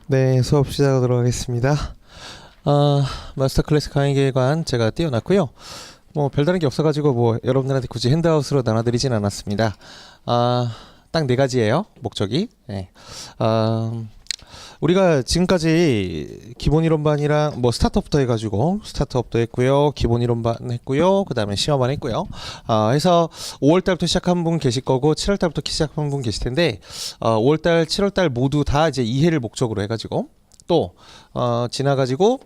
네, 수업 시작하도록 하겠습니다. 마스터 클래스 강의 계획안 제가 띄워놨고요. 뭐 별다른 게 없어가지고 뭐 여러분들한테 굳이 핸드아웃으로 나눠드리진 않았습니다. 딱 네 가지예요. 목적이. 네. 우리가 지금까지 기본 이론반이랑 뭐 스타트업부터 해가지고 스타트업도 했고요, 기본 이론반 했고요, 그 다음에 심화반 했고요. 해서 5월달부터 시작한 분 계실 거고 7월달부터 시작한 분 계실 텐데 5월달, 7월달 모두 다 이제 이해를 목적으로 해가지고 또 지나가지고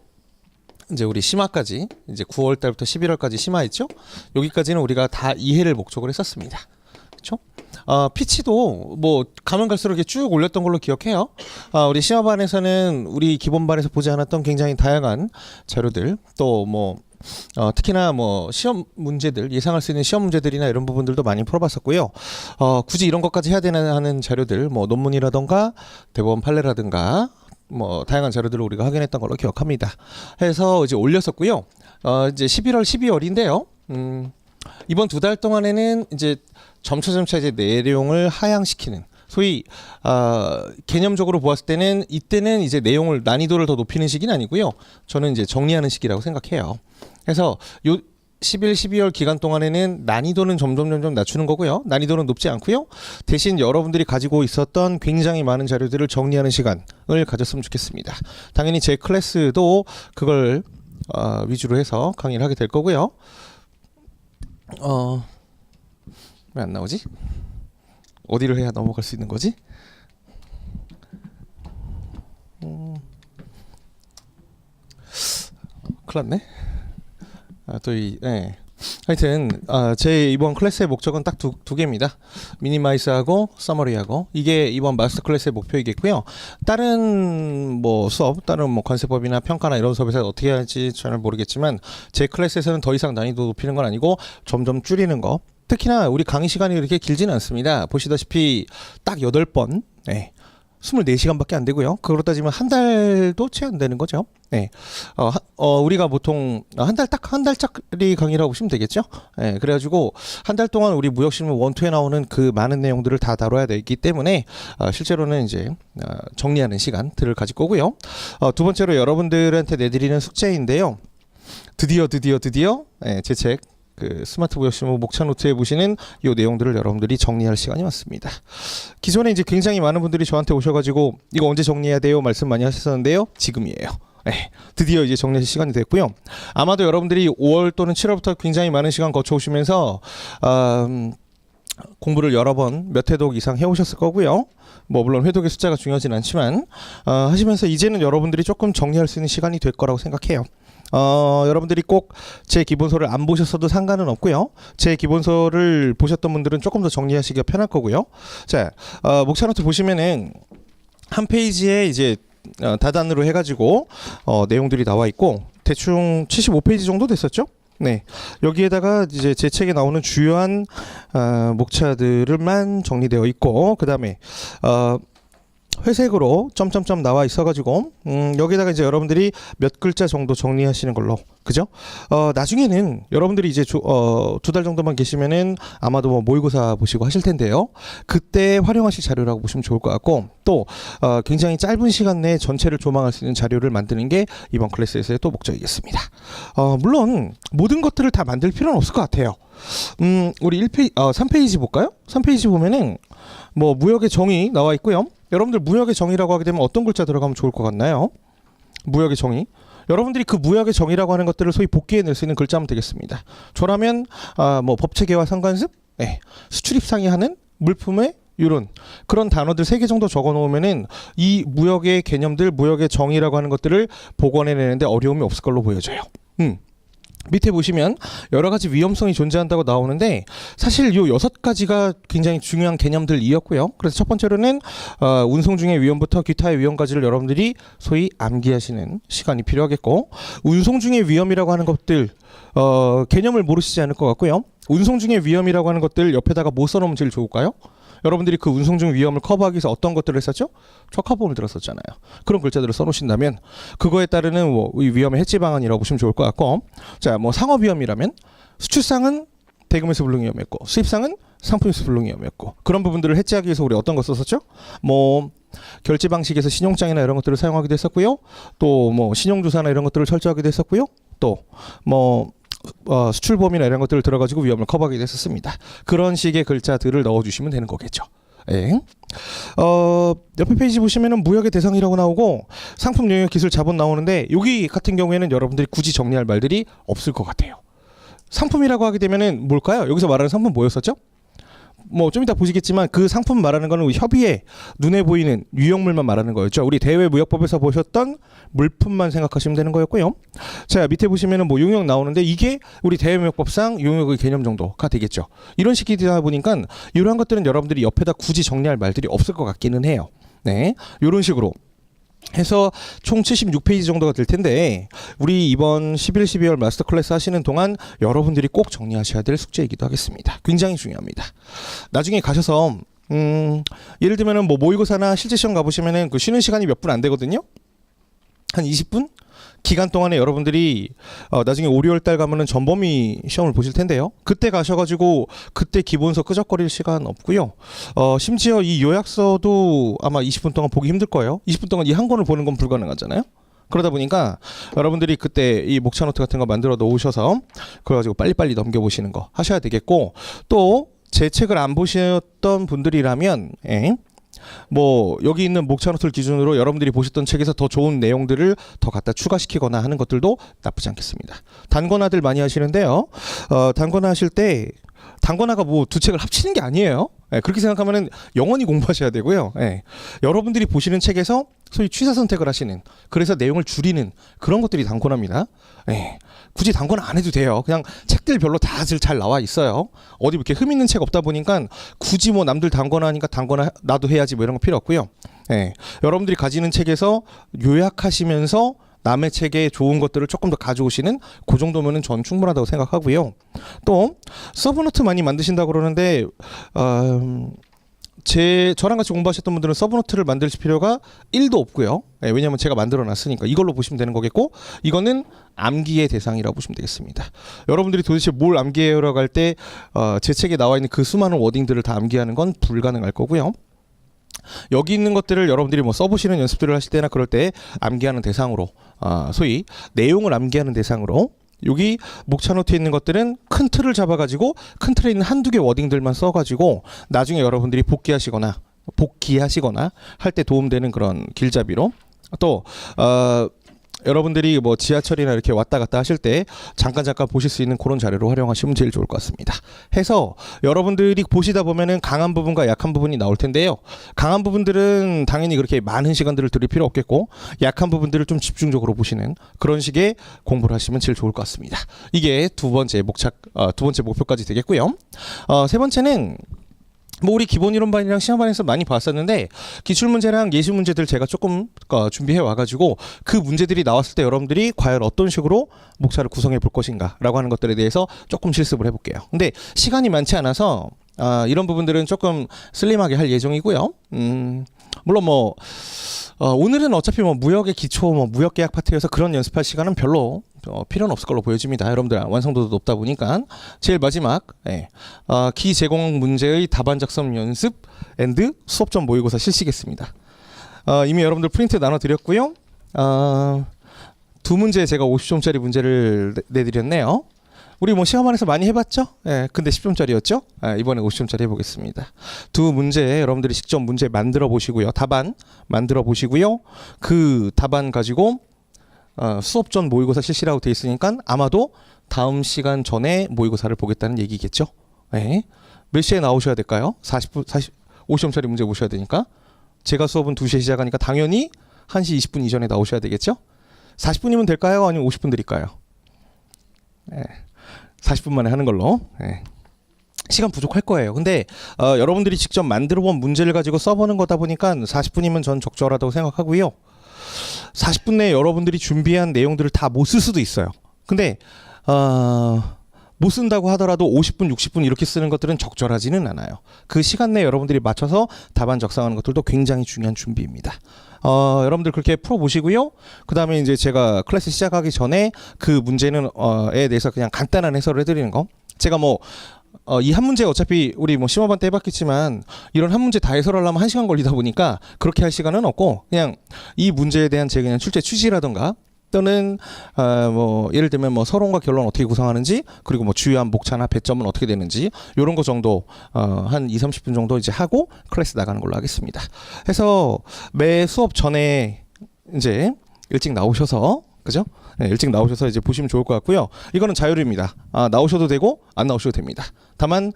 이제 우리 심화까지 이제 9월달부터 11월까지 심화했죠. 여기까지는 우리가 다 이해를 목적으로 했었습니다. 그렇죠? 피치도 뭐 가면 갈수록 이렇게 쭉 올렸던 걸로 기억해요. 우리 심화반에서는 우리 기본반에서 보지 않았던 굉장히 다양한 자료들, 또 뭐 특히나 뭐 시험 문제들, 예상할 수 있는 시험 문제들이나 이런 부분들도 많이 풀어봤었고요. 굳이 이런 것까지 해야 되나 하는 자료들, 뭐 논문이라던가 대법원 판례라든가 뭐 다양한 자료들을 우리가 확인했던 걸로 기억합니다. 해서 이제 올렸었고요. 이제 11월, 12월인데요. 이번 두 달 동안에는 이제 점차 이제 내용을 하향시키는, 소위 개념적으로 보았을 때는 이때는 이제 내용을 난이도를 더 높이는 시기는 아니고요. 저는 이제 정리하는 시기라고 생각해요. 그래서 요 11, 12월 기간 동안에는 난이도는 점점 낮추는 거고요. 난이도는 높지 않고요. 대신 여러분들이 가지고 있었던 굉장히 많은 자료들을 정리하는 시간을 가졌으면 좋겠습니다. 당연히 제 클래스도 그걸 위주로 해서 강의를 하게 될 거고요. 왜 안 나오지? 어디를 해야 넘어갈 수 있는 거지? 큰일 났네. 하여튼 제 이번 클래스의 목적은 딱 두 개입니다. 미니마이즈하고 서머리하고, 이게 이번 마스터 클래스의 목표이겠고요. 다른 뭐 수업, 다른 뭐 관세법이나 평가나 이런 수업에서 어떻게 할지 잘 모르겠지만 제 클래스에서는 더 이상 난이도 높이는 건 아니고 점점 줄이는 거. 특히나 우리 강의 시간이 그렇게 길지는 않습니다. 보시다시피 딱 8번, 24시간밖에 안 되고요. 그걸로 따지면 한 달도 채 안 되는 거죠. 네. 우리가 보통 한 달짜리 강의라고 보시면 되겠죠. 네. 그래가지고 한 달 동안 우리 무역실무 1, 2에 나오는 그 많은 내용들을 다 다뤄야 되기 때문에 실제로는 이제 정리하는 시간들을 가질 거고요. 두 번째로 여러분들한테 내드리는 숙제인데요. 드디어 제 책, 그 스마트 무역실무 목차 노트에 보시는 이 내용들을 여러분들이 정리할 시간이 왔습니다. 기존에 이제 굉장히 많은 분들이 저한테 오셔가지고 이거 언제 정리해야 돼요? 말씀 많이 하셨었는데요. 지금이에요. 드디어 이제 정리할 시간이 됐고요. 아마도 여러분들이 5월 또는 7월부터 굉장히 많은 시간 거쳐오시면서 공부를 여러 번, 몇 회독 이상 해오셨을 거고요. 뭐 물론 회독의 숫자가 중요하진 않지만 하시면서 이제는 여러분들이 조금 정리할 수 있는 시간이 될 거라고 생각해요. 여러분들이 꼭 제 기본서를 안 보셨어도 상관은 없고요. 제 기본서를 보셨던 분들은 조금 더 정리하시기가 편할 거고요. 자, 목차 노트 보시면은 한 페이지에 이제 다단으로 해가지고 내용들이 나와 있고 대충 75페이지 정도 됐었죠? 네, 여기에다가 이제 제 책에 나오는 주요한 목차들만 정리되어 있고, 그 다음에 회색으로 점점점 나와 있어가지고 여기다가 이제 여러분들이 몇 글자 정도 정리하시는 걸로, 그죠? 나중에는 여러분들이 이제 두 달 정도만 계시면은 아마도 뭐 모의고사 보시고 하실 텐데요. 그때 활용하실 자료라고 보시면 좋을 것 같고, 또 굉장히 짧은 시간 내에 전체를 조망할 수 있는 자료를 만드는 게 이번 클래스에서의 또 목적이겠습니다. 물론 모든 것들을 다 만들 필요는 없을 것 같아요. 우리 3페이지 볼까요? 3페이지 보면은 뭐 무역의 정의 나와 있고요. 여러분들 무역의 정의라고 하게 되면 어떤 글자 들어가면 좋을 것 같나요? 무역의 정의. 여러분들이 그 무역의 정의라고 하는 것들을 소위 복귀해낼 수 있는 글자면 되겠습니다. 저라면 뭐 법체계와 상관습, 수출입 상의하는 물품의 이런 그런 단어들 3개 정도 적어 놓으면은 이 무역의 개념들, 무역의 정의라고 하는 것들을 복원해내는데 어려움이 없을 걸로 보여져요. 밑에 보시면 여러 가지 위험성이 존재한다고 나오는데 사실 요 6가지가 굉장히 중요한 개념들이었고요. 그래서 첫 번째로는 운송 중의 위험부터 기타의 위험까지를 여러분들이 소위 암기하시는 시간이 필요하겠고, 운송 중의 위험이라고 하는 것들 개념을 모르시지 않을 것 같고요. 운송 중의 위험이라고 하는 것들 옆에다가 뭐 써놓으면 제일 좋을까요? 여러분들이 그 운송 중 위험을 커버하기 위해서 어떤 것들을 했었죠? 적합보험을 들었었잖아요. 그런 글자들을 써놓으신다면 그거에 따르는 뭐 위험의 해지 방안이라고 보시면 좋을 것 같고, 자, 뭐 상업 위험이라면 수출상은 대금에서 불능 위험했고, 수입상은 상품에서 불능이염이었고 그런 부분들을 해지하기 위해서 우리 어떤 거 썼었죠? 뭐 결제 방식에서 신용장이나 이런 것들을 사용하기도 했었고요. 또 뭐 신용조사나 이런 것들을 철저하기도 했었고요. 또 뭐 수출범위나 이런 것들을 들어가지고 위험을 커버하기도 했었습니다. 그런 식의 글자들을 넣어주시면 되는 거겠죠. 예. 옆에 페이지 보시면은 무역의 대상이라고 나오고 상품 영역 기술 자본 나오는데 여기 같은 경우에는 여러분들이 굳이 정리할 말들이 없을 것 같아요. 상품이라고 하게 되면은 뭘까요? 여기서 말하는 상품 뭐였었죠? 뭐 좀 이따 보시겠지만 그 상품 말하는 거는 협의에 눈에 보이는 유형물만 말하는 거였죠. 우리 대외무역법에서 보셨던 물품만 생각하시면 되는 거였고요. 자, 밑에 보시면은 뭐 용역 나오는데 이게 우리 대외무역법상 용역의 개념 정도가 되겠죠. 이런 식이다 보니까 이러한 것들은 여러분들이 옆에다 굳이 정리할 말들이 없을 것 같기는 해요. 네, 이런 식으로 해서 총 76페이지 정도가 될 텐데 우리 이번 11, 12월 마스터 클래스 하시는 동안 여러분들이 꼭 정리하셔야 될 숙제이기도 하겠습니다. 굉장히 중요합니다. 나중에 가셔서 예를 들면은 뭐 모의고사나 실제 시험 가보시면은 그 쉬는 시간이 몇 분 안 되거든요. 한 20분? 기간 동안에 여러분들이 나중에 5, 6월 달 가면은 전범위 시험을 보실 텐데요. 그때 가셔가지고 그때 기본서 끄적거릴 시간 없고요. 심지어 이 요약서도 아마 20분 동안 보기 힘들 거예요. 20분 동안 이 한 권을 보는 건 불가능하잖아요. 그러다 보니까 여러분들이 그때 이 목차 노트 같은 거 만들어 놓으셔서 그래가지고 빨리빨리 넘겨보시는 거 하셔야 되겠고 또 제 책을 안 보셨던 분들이라면 뭐 여기 있는 목차 노트를 기준으로 여러분들이 보셨던 책에서 더 좋은 내용들을 더 갖다 추가시키거나 하는 것들도 나쁘지 않겠습니다. 단권화들 많이 하시는데요. 단권화 하실 때 단권화가 뭐 두 책을 합치는 게 아니에요. 그렇게 생각하면은 영원히 공부하셔야 되고요. 여러분들이 보시는 책에서 소위 취사 선택을 하시는 그래서 내용을 줄이는 그런 것들이 단권화입니다. 굳이 단권화 안 해도 돼요. 그냥 책들 별로 다들 잘 나와 있어요. 어디 이렇게 흠 있는 책 없다 보니까 굳이 뭐 남들 단권화하니까 단권화 나도 해야지 뭐 이런 거 필요 없고요. 여러분들이 가지는 책에서 요약하시면서 남의 책에 좋은 것들을 조금 더 가져오시는 그 정도면은 전 충분하다고 생각하고요. 또 서브노트 많이 만드신다고 그러는데 저랑 같이 공부하셨던 분들은 서브노트를 만드실 필요가 1도 없고요. 왜냐하면 제가 만들어 놨으니까 이걸로 보시면 되는 거겠고 이거는 암기의 대상이라고 보시면 되겠습니다. 여러분들이 도대체 뭘 암기해라고 할 때 제 책에 나와 있는 그 수많은 워딩들을 다 암기하는 건 불가능할 거고요. 여기 있는 것들을 여러분들이 뭐 써보시는 연습들을 하실 때나 그럴 때 암기하는 대상으로 소위 내용을 암기하는 대상으로 여기 목차 노트에 있는 것들은 큰 틀을 잡아가지고 큰 틀에 있는 한두 개 워딩들만 써가지고 나중에 여러분들이 복기하시거나 할 때 도움되는 그런 길잡이로 또 여러분들이 뭐 지하철이나 이렇게 왔다 갔다 하실 때 잠깐 보실 수 있는 그런 자료로 활용하시면 제일 좋을 것 같습니다. 해서 여러분들이 보시다 보면은 강한 부분과 약한 부분이 나올 텐데요. 강한 부분들은 당연히 그렇게 많은 시간들을 들일 필요 없겠고 약한 부분들을 좀 집중적으로 보시는 그런 식의 공부를 하시면 제일 좋을 것 같습니다. 이게 두 번째 목표까지 되겠고요. 세 번째는 뭐 우리 기본 이론반이랑 시험반에서 많이 봤었는데 기출문제랑 예시 문제들 제가 조금 준비해 와가지고 그 문제들이 나왔을 때 여러분들이 과연 어떤 식으로 목차를 구성해 볼 것인가 라고 하는 것들에 대해서 조금 실습을 해볼게요. 근데 시간이 많지 않아서 이런 부분들은 조금 슬림하게 할 예정이고요. 물론 뭐 오늘은 어차피 뭐 무역의 기초 무역계약 파트여서 그런 연습할 시간은 별로 필요는 없을 걸로 보여집니다. 여러분들 완성도도 높다 보니까 제일 마지막 기 제공 문제의 답안 작성 연습 앤드 수업전 모의고사 실시겠습니다. 이미 여러분들 프린트 나눠드렸고요. 두 문제 제가 50점짜리 문제를 내드렸네요. 우리 뭐 시험안에서 많이 해봤죠? 근데 10점짜리였죠? 이번에 50점짜리 해보겠습니다. 두 문제 여러분들이 직접 문제 만들어 보시고요. 답안 만들어 보시고요. 그 답안 가지고 수업 전 모의고사 실시라고 돼 있으니까 아마도 다음 시간 전에 모의고사를 보겠다는 얘기겠죠? 몇 시에 나오셔야 될까요? 50점짜리 문제 보셔야 되니까 제가 수업은 2시에 시작하니까 당연히 1시 20분 이전에 나오셔야 되겠죠? 40분이면 될까요? 아니면 50분 드릴까요? 40분 만에 하는 걸로. 시간 부족할 거예요. 근데 여러분들이 직접 만들어 본 문제를 가지고 써보는 거다 보니까 40분이면 전 적절하다고 생각하고요. 40분 내에 여러분들이 준비한 내용들을 다 못 쓸 수도 있어요. 근데 못 쓴다고 하더라도 50분, 60분 이렇게 쓰는 것들은 적절하지는 않아요. 그 시간 내에 여러분들이 맞춰서 답안 작성하는 것들도 굉장히 중요한 준비입니다. 여러분들 그렇게 풀어보시고요. 그 다음에 이제 제가 클래스 시작하기 전에 그 문제는 에 대해서 그냥 간단한 해설을 해드리는 거. 제가 뭐 이 한 문제 어차피 우리 뭐 심화반 때 해봤겠지만 이런 한 문제 다 해설하려면 1시간 걸리다 보니까 그렇게 할 시간은 없고 그냥 이 문제에 대한 제 그냥 출제 취지라던가 또는 뭐 예를 들면 뭐 서론과 결론 어떻게 구성하는지 그리고 뭐 주요한 목차나 배점은 어떻게 되는지 이런 거 정도 한 2-30분 정도 이제 하고 클래스 나가는 걸로 하겠습니다. 해서 매 수업 전에 이제 일찍 나오셔서 그죠? 네, 일찍 나오셔서 이제 보시면 좋을 것 같고요. 이거는 자율입니다. 나오셔도 되고 안 나오셔도 됩니다. 다만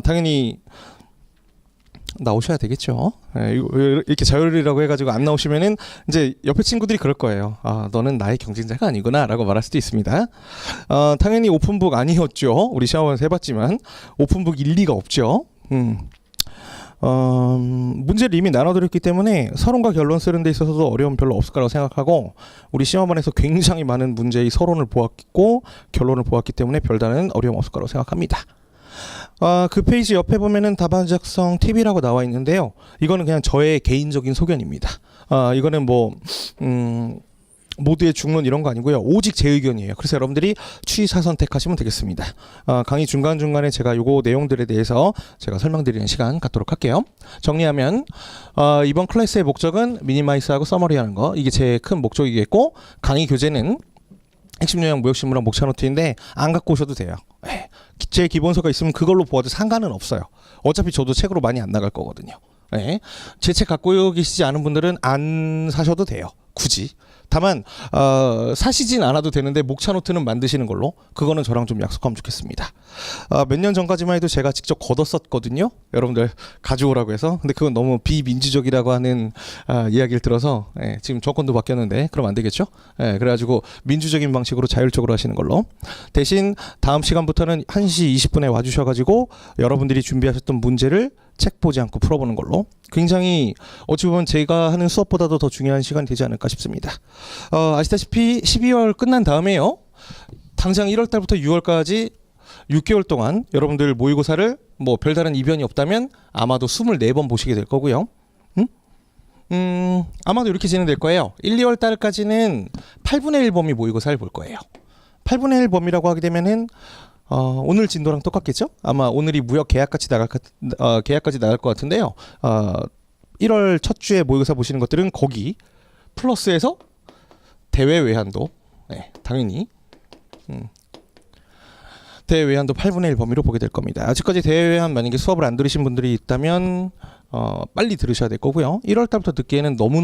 당연히 나오셔야 되겠죠. 네, 이렇게 자율이라고 해가지고 안 나오시면은 이제 옆에 친구들이 그럴 거예요. 너는 나의 경쟁자가 아니구나라고 말할 수도 있습니다. 당연히 오픈북 아니었죠. 우리 시험원에서 해봤지만 오픈북 일리가 없죠. 문제를 이미 나눠드렸기 때문에 서론과 결론 쓰는 데 있어서도 어려움 별로 없을 거라고 생각하고 우리 시험원에서 굉장히 많은 문제의 서론을 보았고 결론을 보았기 때문에 별다른 어려움 없을 거라고 생각합니다. 그 페이지 옆에 보면은 답안 작성 팁이라고 나와 있는데요. 이거는 그냥 저의 개인적인 소견입니다. 이거는 뭐 모두의 중론 이런 거 아니고요. 오직 제 의견이에요. 그래서 여러분들이 취사 선택하시면 되겠습니다. 강의 중간중간에 제가 요거 내용들에 대해서 제가 설명드리는 시간 갖도록 할게요. 정리하면 이번 클래스의 목적은 미니마이스하고 서머리하는 거 이게 제 큰 목적이겠고 강의 교재는 핵심 요약 무역신문랑 목차 노트인데 안 갖고 오셔도 돼요. 제 기본서가 있으면 그걸로 보아도 상관은 없어요. 어차피 저도 책으로 많이 안 나갈 거거든요. 제 책 갖고 계시지 않은 분들은 안 사셔도 돼요. 굳이. 다만 사시진 않아도 되는데 목차 노트는 만드시는 걸로 그거는 저랑 좀 약속하면 좋겠습니다. 몇 년 전까지만 해도 제가 직접 걷었었거든요. 여러분들 가져오라고 해서. 근데 그건 너무 비민주적이라고 하는 이야기를 들어서 지금 정권도 바뀌었는데 그럼 안 되겠죠? 그래가지고 민주적인 방식으로 자율적으로 하시는 걸로. 대신 다음 시간부터는 1시 20분에 와주셔가지고 여러분들이 준비하셨던 문제를 책 보지 않고 풀어보는 걸로 굉장히 어찌 보면 제가 하는 수업보다도 더 중요한 시간이 되지 않을까 싶습니다. 아시다시피 12월 끝난 다음에요. 당장 1월 달부터 6월까지 6개월 동안 여러분들 모의고사를 뭐 별다른 이변이 없다면 아마도 24번 보시게 될 거고요. 아마도 이렇게 진행될 거예요. 1, 2월 달까지는 8분의 1 범위 모의고사를 볼 거예요. 8분의 1 범위라고 하게 되면은 오늘 진도랑 똑같겠죠? 아마 오늘이 무역 계약까지 나갈 것 같은데요. 1월 첫 주에 모의고사 보시는 것들은 거기 플러스에서 대외 외환도 당연히 대외 외환도 8분의 1 범위로 보게 될 겁니다. 아직까지 대외 외환 만약에 수업을 안 들으신 분들이 있다면 빨리 들으셔야 될 거고요. 1월 달부터 듣기에는 너무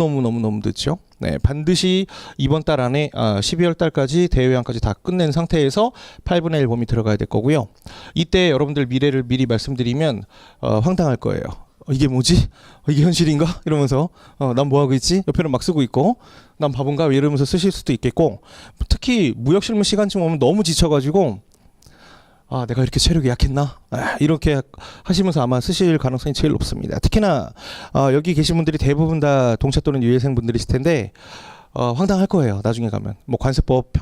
늦죠. 반드시 이번 달 안에 12월 달까지 대외 외환까지 다 끝낸 상태에서 8분의 1 범위 들어가야 될 거고요. 이때 여러분들 미래를 미리 말씀드리면 황당할 거예요. 이게 뭐지? 이게 현실인가? 이러면서 난 뭐하고 있지? 옆에는 막 쓰고 있고 난 바본가? 이러면서 쓰실 수도 있겠고 특히 무역실무 시간쯤 오면 너무 지쳐가지고 내가 이렇게 체력이 약했나? 이렇게 하시면서 아마 쓰실 가능성이 제일 높습니다. 특히나 여기 계신 분들이 대부분 다 동차 또는 유예생 분들이실 텐데 황당할 거예요. 나중에 가면 뭐 관세법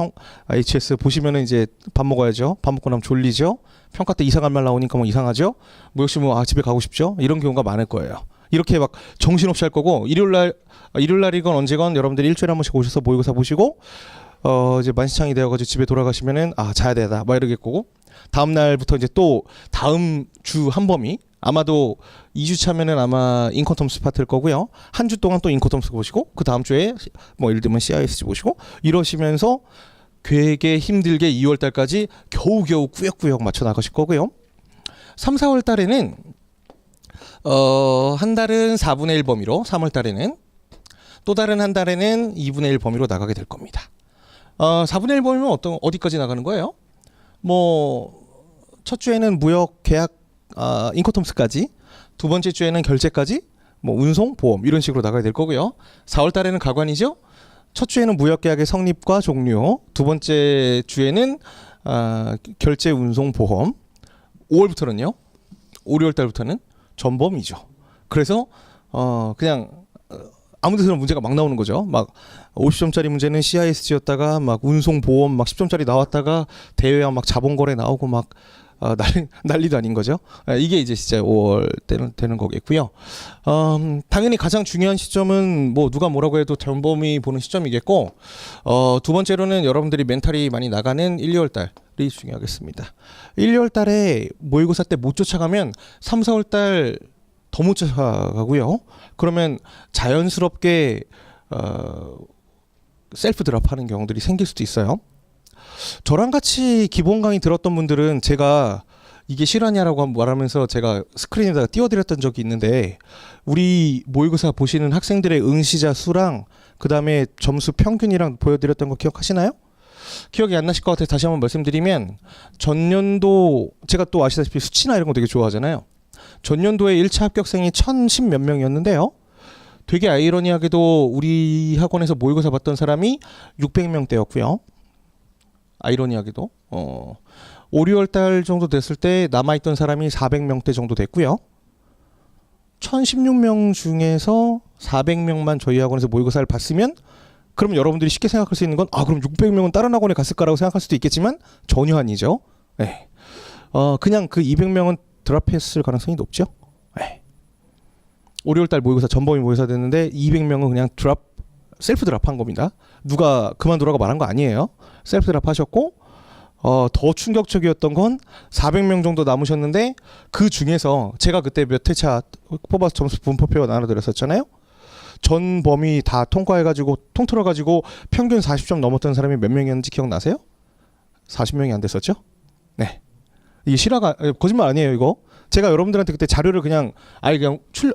HS 보시면은 이제 밥 먹어야죠. 밥 먹고 나면 졸리죠. 평가 때 이상한 말 나오니까 뭐 이상하죠. 무역실무 집에 가고 싶죠. 이런 경우가 많을 거예요. 이렇게 막 정신없이 할 거고 일요일 날이건 언제건 여러분들이 일주일에 한 번씩 오셔서 모의고사 보시고 이제 만시창이 되어가지고 집에 돌아가시면은 자야 되다 막 이러겠 거고 다음 날부터 이제 또 다음 주 한 범위 아마도 2주 차면은 아마 인커텀스 파트일 거고요. 한 주 동안 또 인커텀스 보시고 그 다음 주에 뭐 예를 들면 CISG 보시고 이러시면서 되게 힘들게 2월 달까지 겨우겨우 꾸역꾸역 맞춰 나가실 거고요. 3, 4월 달에는 한 달은 4분의 1 범위로 3월 달에는 또 다른 한 달에는 2분의 1 범위로 나가게 될 겁니다. 4분의 1 범위면 어디까지 나가는 거예요? 뭐 첫 주에는 무역 계약 인코텀스까지 두 번째 주에는 결제까지 뭐 운송 보험 이런 식으로 나가야 될 거고요. 4월 달에는 가관이죠. 첫 주에는 무역 계약의 성립과 종료, 두 번째 주에는 결제 운송 보험, 5월부터는요. 5, 6월 달부터는 전범이죠. 그래서 그냥 아무 데서나 문제가 막 나오는 거죠. 막 50점짜리 문제는 CISG였다가 막 운송 보험 막 10점짜리 나왔다가 대외와 막 자본거래 나오고 막 난리도 아닌 거죠. 이게 이제 진짜 5월 때는 되는 거겠고요. 당연히 가장 중요한 시점은 뭐 누가 뭐라고 해도 전범위 보는 시점이겠고 두 번째로는 여러분들이 멘탈이 많이 나가는 1, 2월 달 중요하겠습니다. 1, 2월 달에 모의고사 때 못 쫓아가면 3, 4월 달 더 못 쫓아가고요. 그러면 자연스럽게 셀프 드랍하는 경우들이 생길 수도 있어요. 저랑 같이 기본 강의 들었던 분들은 제가 이게 실화냐라고 말하면서 제가 스크린에다가 띄워드렸던 적이 있는데, 우리 모의고사 보시는 학생들의 응시자 수랑 그 다음에 점수 평균이랑 보여드렸던 거 기억하시나요? 기억이 안 나실 것 같아서 다시 한번 말씀드리면, 전년도 제가 또 아시다시피 수치나 이런 거 되게 좋아하잖아요. 전년도에 1차 합격생이 1010 몇 명이었는데요. 되게 아이러니하게도 우리 학원에서 모의고사 봤던 사람이 600명대였고요. 아이러니하게도 5, 6월 달 정도 됐을 때 남아있던 사람이 400명대 정도 됐고요. 1016명 중에서 400명만 저희 학원에서 모의고사를 봤으면, 그럼 여러분들이 쉽게 생각할 수 있는 건, 그럼 600명은 다른 학원에 갔을까라고 생각할 수도 있겠지만 전혀 아니죠. 네. 그냥 그 200명은 드랍했을 가능성이 높죠. 네. 5, 6월 달 모의고사 전범위 모의고사 됐는데 200명은 그냥 셀프 드랍한 겁니다. 누가 그만두라고 말한 거 아니에요. 셀프 드랍하셨고, 더 충격적이었던 건 400명 정도 남으셨는데, 그 중에서 제가 그때 몇 회차 뽑아서 점수 분포표 나눠드렸었잖아요. 전 범위 다 통과해가지고 통틀어가지고 평균 40점 넘었던 사람이 몇 명이었는지 기억나세요? 40명이 안 됐었죠? 네. 이게 실화가 거짓말 아니에요, 이거. 제가 여러분들한테 그때 자료를 그냥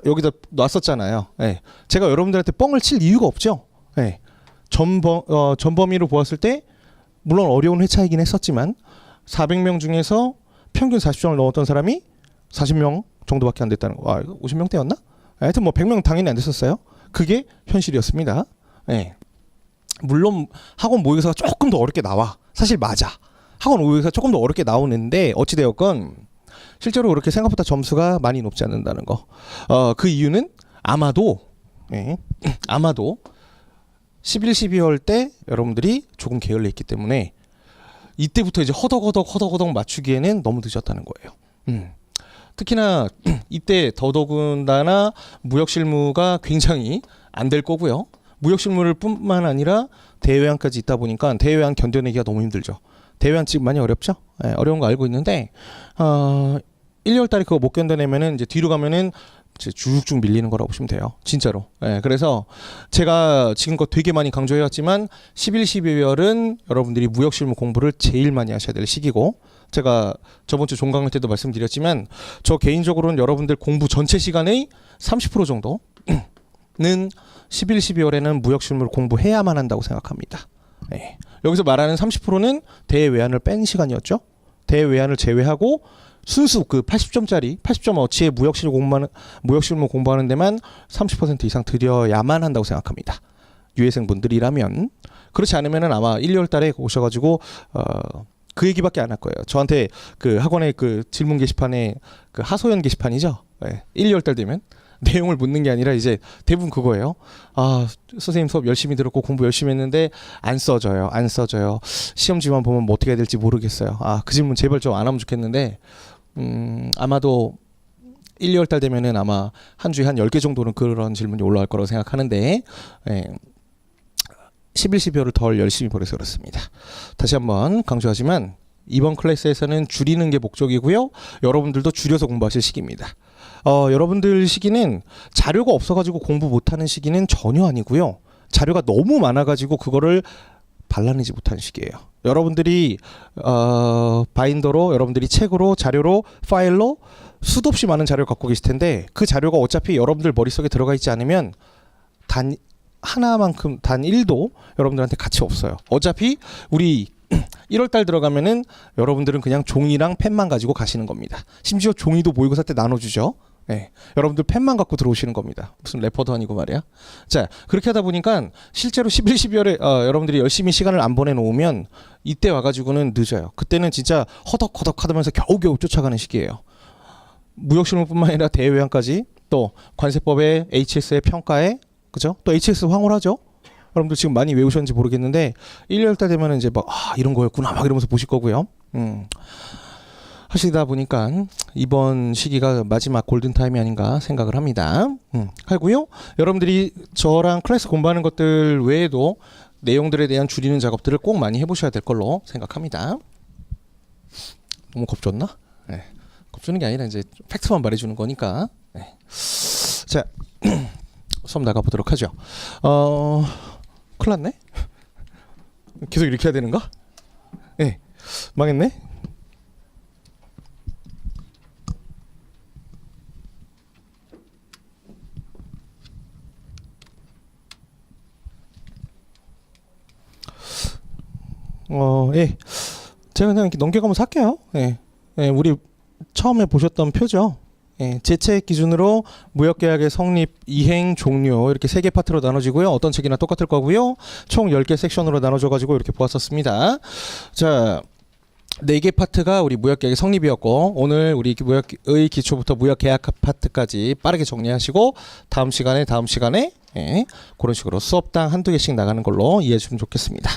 여기다 놨었잖아요. 네. 제가 여러분들한테 뻥을 칠 이유가 없죠. 네. 전 범위로 보았을 때 물론 어려운 회차이긴 했었지만 400명 중에서 평균 40점을 넘었던 사람이 40명 정도밖에 안 됐다는 거. 50명대였나? 하여튼 뭐 100명 당연히 안 됐었어요. 그게 현실이었습니다. 네. 물론 학원 모의고사가 조금 더 어렵게 나와. 사실 맞아. 학원 모의고사가 조금 더 어렵게 나오는데, 어찌되었건 실제로 그렇게 생각보다 점수가 많이 높지 않는다는 거. 그 이유는 아마도 11, 12월 때 여러분들이 조금 게을러 있기 때문에 이때부터 이제 허덕허덕 맞추기에는 너무 늦었다는 거예요. 특히나 이때 더더군다나 무역실무가 굉장히 안 될 거고요. 무역실무를 뿐만 아니라 대외항까지 있다 보니까 대외항 견뎌내기가 너무 힘들죠. 대외항 지금 많이 어렵죠? 네, 어려운 거 알고 있는데 1, 2월 달에 그거 못 견뎌내면은 이제 뒤로 가면은 이제 쭉쭉 밀리는 거라고 보시면 돼요. 진짜로. 네, 그래서 제가 지금껏 되게 많이 강조해왔지만 11, 12월은 여러분들이 무역실무 공부를 제일 많이 하셔야 될 시기고, 제가 저번 주 종강할 때도 말씀드렸지만 저 개인적으로는 여러분들 공부 전체 시간의 30% 정도는 11, 12월에는 무역실무를 공부해야만 한다고 생각합니다. 네. 여기서 말하는 30%는 대외안을 뺀 시간이었죠. 대외안을 제외하고 순수 그 80점짜리 80점어치의 무역실무 공부하는 데만 30% 이상 들여야만 한다고 생각합니다. 유예생분들이라면. 그렇지 않으면은 아마 1, 2월 달에 오셔가지고 그 얘기밖에 안 할 거예요. 저한테 그 학원의 그 질문 게시판에 그 하소연 게시판이죠. 네. 1, 2월 달 되면 내용을 묻는 게 아니라 이제 대부분 그거예요. 선생님 수업 열심히 들었고 공부 열심히 했는데 안 써져요. 시험지만 보면 뭐 어떻게 해야 될지 모르겠어요. 그 질문 제발 좀 안 하면 좋겠는데, 아마도 1, 2월 달 되면은 아마 한 주에 한 10개 정도는 그런 질문이 올라올 거라고 생각하는데, 11, 12월을 덜 열심히 보내서 그렇습니다. 다시 한번 강조하지만 이번 클래스에서는 줄이는 게 목적이고요. 여러분들도 줄여서 공부하실 시기입니다. 여러분들 시기는 자료가 없어가지고 공부 못하는 시기는 전혀 아니고요. 자료가 너무 많아가지고 그거를 발라내지 못하는 시기예요. 여러분들이 바인더로, 여러분들이 책으로, 자료로, 파일로 수도 없이 많은 자료를 갖고 계실 텐데, 그 자료가 어차피 여러분들 머릿속에 들어가 있지 않으면 단 하나만큼, 단 1도 여러분들한테 가치 없어요. 어차피 우리 1월달 들어가면은 여러분들은 그냥 종이랑 펜만 가지고 가시는 겁니다. 심지어 종이도 모의고사 때 나눠주죠. 네. 여러분들 펜만 갖고 들어오시는 겁니다. 무슨 래퍼도 아니고 말이야. 자, 그렇게 하다 보니까 실제로 11, 12월에 여러분들이 열심히 시간을 안 보내놓으면 이때 와가지고는 늦어요. 그때는 진짜 허덕허덕 하면서 겨우겨우 쫓아가는 시기예요. 무역실무뿐만 아니라 대외항까지, 또 관세법에, HS의 평가에, 그죠? 또 HS 황홀하죠. 여러분들 지금 많이 외우셨는지 모르겠는데 1, 2월 달 되면 이제 막 이런 거였구나 막 이러면서 보실 거고요. 하시다 보니까 이번 시기가 마지막 골든타임이 아닌가 생각을 합니다. 하고요. 여러분들이 저랑 클래스 공부하는 것들 외에도 내용들에 대한 줄이는 작업들을 꼭 많이 해보셔야 될 걸로 생각합니다. 너무 겁줬나? 네. 겁주는 게 아니라 이제 팩트만 말해주는 거니까. 네. 자, 수업 나가보도록 하죠. 큰일 났네? 계속 이렇게 해야 되는가? 네. 망했네? 예. 제가 그냥 이렇게 넘겨가면서 할게요. 예. 예, 우리 처음에 보셨던 표죠. 예, 제 책 기준으로 무역계약의 성립, 이행, 종료 이렇게 3개 파트로 나눠지고요. 어떤 책이나 똑같을 거고요. 총 10개 섹션으로 나눠져가지고 이렇게 보았었습니다. 자, 4개 파트가 우리 무역계약의 성립이었고, 오늘 우리 무역의 기초부터 무역계약 파트까지 빠르게 정리하시고 다음 시간에 예, 그런 식으로 수업당 한두 개씩 나가는 걸로 이해해 주시면 좋겠습니다.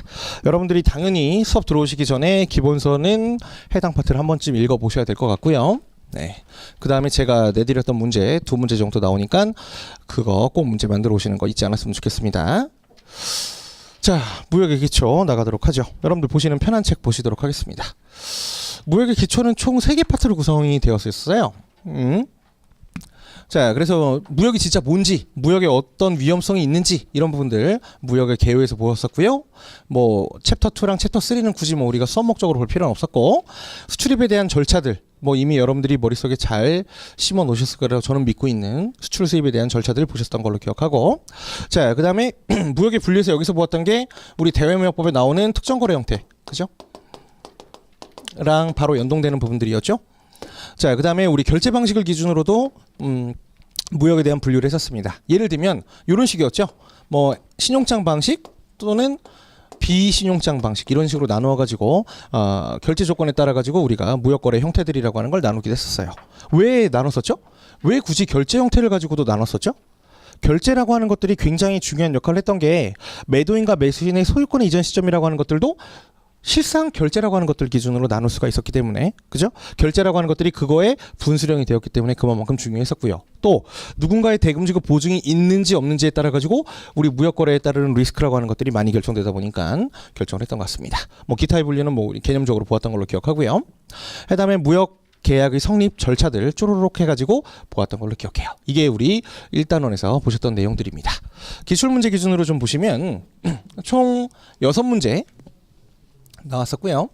여러분들이 당연히 수업 들어오시기 전에 기본서는 해당 파트를 한 번쯤 읽어보셔야 될 것 같고요. 네. 그 다음에 제가 내드렸던 문제 2문제 정도 나오니까 그거 꼭 문제 만들어 오시는 거 잊지 않았으면 좋겠습니다. 자, 무역의 기초 나가도록 하죠. 여러분들 보시는 편한 책 보시도록 하겠습니다. 무역의 기초는 총 3개 파트로 구성이 되었었어요. 자, 그래서 무역이 진짜 뭔지, 무역에 어떤 위험성이 있는지 이런 부분들 무역의 개요에서 보였었고요. 뭐 챕터 2랑 챕터 3는 굳이 뭐 우리가 수업 목적으로 볼 필요는 없었고, 수출입에 대한 절차들 뭐 이미 여러분들이 머릿속에 잘 심어 놓으셨을 거라고 저는 믿고 있는 수출 수입에 대한 절차들을 보셨던 걸로 기억하고, 자, 그다음에 무역의 분류에서 여기서 보았던 게 우리 대외무역법에 나오는 특정거래 형태, 그죠? 랑 바로 연동되는 부분들이었죠. 자, 그 다음에 우리 결제 방식을 기준으로도 무역에 대한 분류를 했었습니다. 예를 들면 이런 식이었죠. 뭐 신용장 방식 또는 비신용장 방식 이런 식으로 나누어 가지고 결제 조건에 따라 가지고 우리가 무역거래 형태들이라고 하는 걸 나누기도 했었어요. 왜 나눴었죠? 왜 굳이 결제 형태를 가지고도 나눴었죠? 결제라고 하는 것들이 굉장히 중요한 역할을 했던 게, 매도인과 매수인의 소유권 이전 시점이라고 하는 것들도 실상 결제라고 하는 것들 기준으로 나눌 수가 있었기 때문에, 그죠? 결제라고 하는 것들이 그거에 분수령이 되었기 때문에 그만큼 중요했었고요. 또 누군가의 대금지급 보증이 있는지 없는지에 따라 가지고 우리 무역거래에 따르는 리스크라고 하는 것들이 많이 결정되다 보니까 결정을 했던 것 같습니다. 뭐 기타의 분류는 뭐 개념적으로 보았던 걸로 기억하고요. 그다음에 무역 계약의 성립 절차들 쪼르륵 해가지고 보았던 걸로 기억해요. 이게 우리 1단원에서 보셨던 내용들입니다. 기출문제 기준으로 좀 보시면 총 6문제 나왔었고요.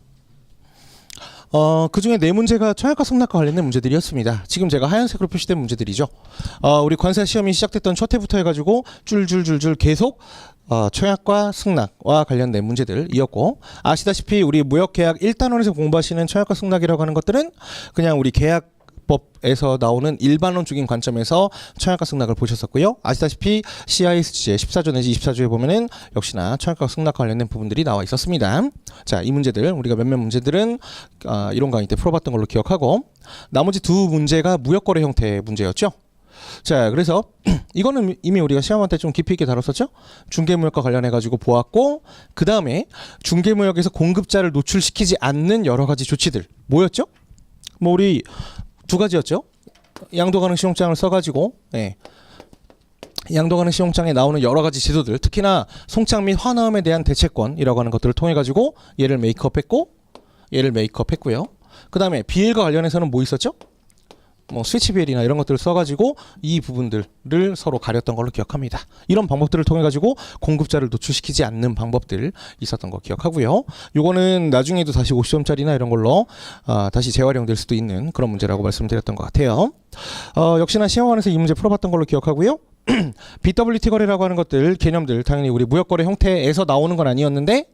그 중에 4문제가 청약과 승낙과 관련된 문제들이었습니다. 지금 제가 하얀색으로 표시된 문제들이죠. 우리 관세 시험이 시작됐던 첫 해부터 해가지고 줄줄줄줄 계속 청약과 승낙과 관련된 문제들이었고, 아시다시피 우리 무역계약 1단원에서 공부하시는 청약과 승낙이라고 하는 것들은 그냥 우리 계약법에서 나오는 일반론적인 관점에서 청약과 승낙을 보셨었고요. 아시다시피 CIS 주제 14조 내지 24조에 보면은 역시나 청약과 승낙과 관련된 부분들이 나와 있었습니다. 자, 이 문제들 우리가 몇몇 문제들은 이론 강의 때 풀어봤던 걸로 기억하고, 나머지 2문제가 무역거래 형태 문제였죠. 자, 그래서 이거는 이미 우리가 시험할 때 좀 깊이 있게 다뤘었죠. 중개무역과 관련해 가지고 보았고, 그 다음에 중개무역에서 공급자를 노출시키지 않는 여러 가지 조치들 뭐였죠? 뭐 우리 2가지였죠. 양도가능 신용장을 써가지고, 예, 양도가능 신용장에 나오는 여러 가지 제도들, 특히나 송장 및 환화음에 대한 대체권이라고 하는 것들을 통해 가지고 얘를 메이크업했고, 얘를 메이크업했고요. 그 다음에 비엘과 관련해서는 뭐 있었죠? 뭐 스위치 비엘이나 이런 것들을 써가지고 이 부분들을 서로 가렸던 걸로 기억합니다. 이런 방법들을 통해 가지고 공급자를 노출시키지 않는 방법들 있었던 거 기억하고요. 요거는 나중에도 다시 50점짜리나 이런 걸로 다시 재활용될 수도 있는 그런 문제라고 말씀드렸던 것 같아요. 역시나 시험원에서 이 문제 풀어봤던 걸로 기억하고요. BWT 거래라고 하는 것들 개념들 당연히 우리 무역거래 형태에서 나오는 건 아니었는데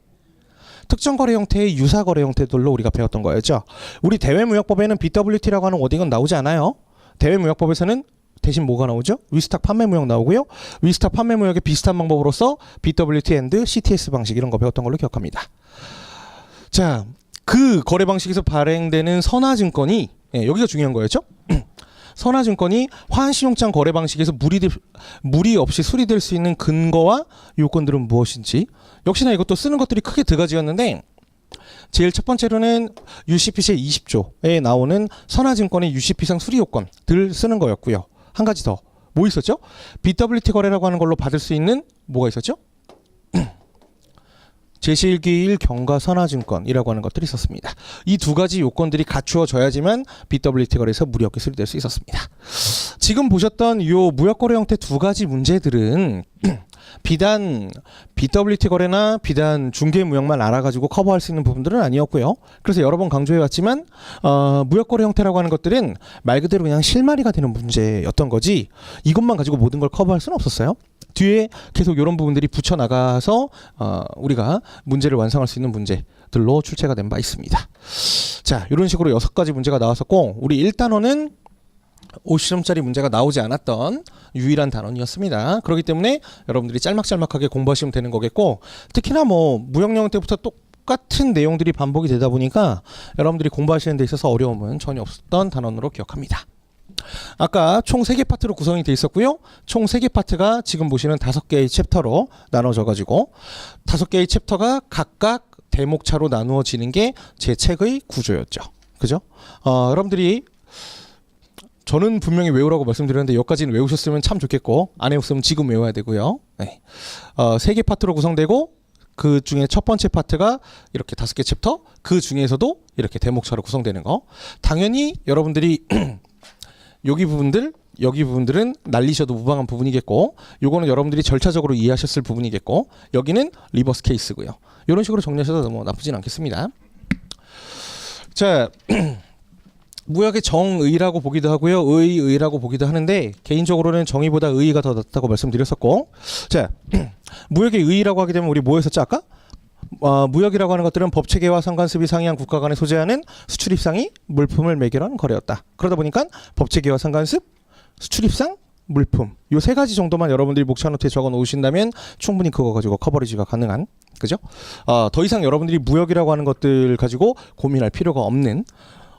특정 거래 형태의 유사 거래 형태들로 우리가 배웠던 거였죠. 우리 대외무역법에는 BWT라고 하는 워딩은 나오지 않아요. 대외무역법에서는 대신 뭐가 나오죠? 위스탁 판매무역 나오고요. 위스탁 판매무역의 비슷한 방법으로서 BWT 앤드 CTS 방식 이런 거 배웠던 걸로 기억합니다. 자, 그 거래 방식에서 발행되는 선화증권이, 예, 여기가 중요한 거였죠. 선화증권이 환신용장 거래 방식에서 무리 없이 수리될 수 있는 근거와 요건들은 무엇인지, 역시나 이것도 쓰는 것들이 크게 2가지였는데, 제일 첫 번째로는 UCP 제20조에 나오는 선화증권의 UCP상 수리 요건들 쓰는 거였고요. 한 가지 더 뭐 있었죠? BWT 거래라고 하는 걸로 받을 수 있는 뭐가 있었죠? 제1기일 경과선화증권이라고 하는 것들이 있었습니다. 이 두 가지 요건들이 갖추어져야지만 BWT 거래에서 무역 기술이 될 수 있었습니다. 지금 보셨던 요 무역거래 형태 두 가지 문제들은 비단 BWT 거래나 비단 중개무역만 알아가지고 커버할 수 있는 부분들은 아니었고요. 그래서 여러 번 강조해왔지만 무역거래 형태라고 하는 것들은 말 그대로 그냥 실마리가 되는 문제였던 거지 이것만 가지고 모든 걸 커버할 수는 없었어요. 뒤에 계속 이런 부분들이 붙여나가서 우리가 문제를 완성할 수 있는 문제들로 출제가 된 바 있습니다. 자, 이런 식으로 6가지 문제가 나왔었고 우리 1단원은 50점짜리 문제가 나오지 않았던 유일한 단원이었습니다. 그렇기 때문에 여러분들이 짤막짤막하게 공부하시면 되는 거겠고 특히나 뭐 무역영어 때부터 똑같은 내용들이 반복이 되다 보니까 여러분들이 공부하시는 데 있어서 어려움은 전혀 없었던 단원으로 기억합니다. 아까 총 3개 파트로 구성이 되어 있었고요. 총 3개 파트가 지금 보시는 5개의 챕터로 나눠져 가지고 5개의 챕터가 각각 대목차로 나누어지는 게 제 책의 구조였죠. 그죠? 여러분들이 저는 분명히 외우라고 말씀드렸는데 여기까지는 외우셨으면 참 좋겠고 안 외웠으면 지금 외워야 되고요. 네. 3개 파트로 구성되고 그 중에 첫 번째 파트가 이렇게 5개 챕터 그 중에서도 이렇게 대목차로 구성되는 거 당연히 여러분들이 여기 부분들은 날리셔도 무방한 부분이겠고 요거는 여러분들이 절차적으로 이해하셨을 부분이겠고 여기는 리버스 케이스고요. 이런 식으로 정리하셔도 뭐 나쁘진 않겠습니다. 자 무역의 정의라고 보기도 하고요. 의의라고 보기도 하는데 개인적으로는 정의보다 의의가 더 낫다고 말씀드렸었고 자 무역의 의의라고 하게 되면 우리 뭐 했었죠 아까? 무역이라고 하는 것들은 법체계와 상관습이 상이한 국가 간에 소재하는 수출입상이 물품을 매결한 거래였다. 그러다 보니까 법체계와 상관습, 수출입상, 물품 요 3가지 정도만 여러분들이 목차노트에 적어 놓으신다면 충분히 그거 가지고 커버리지가 가능한 그죠? 더 이상 여러분들이 무역이라고 하는 것들 가지고 고민할 필요가 없는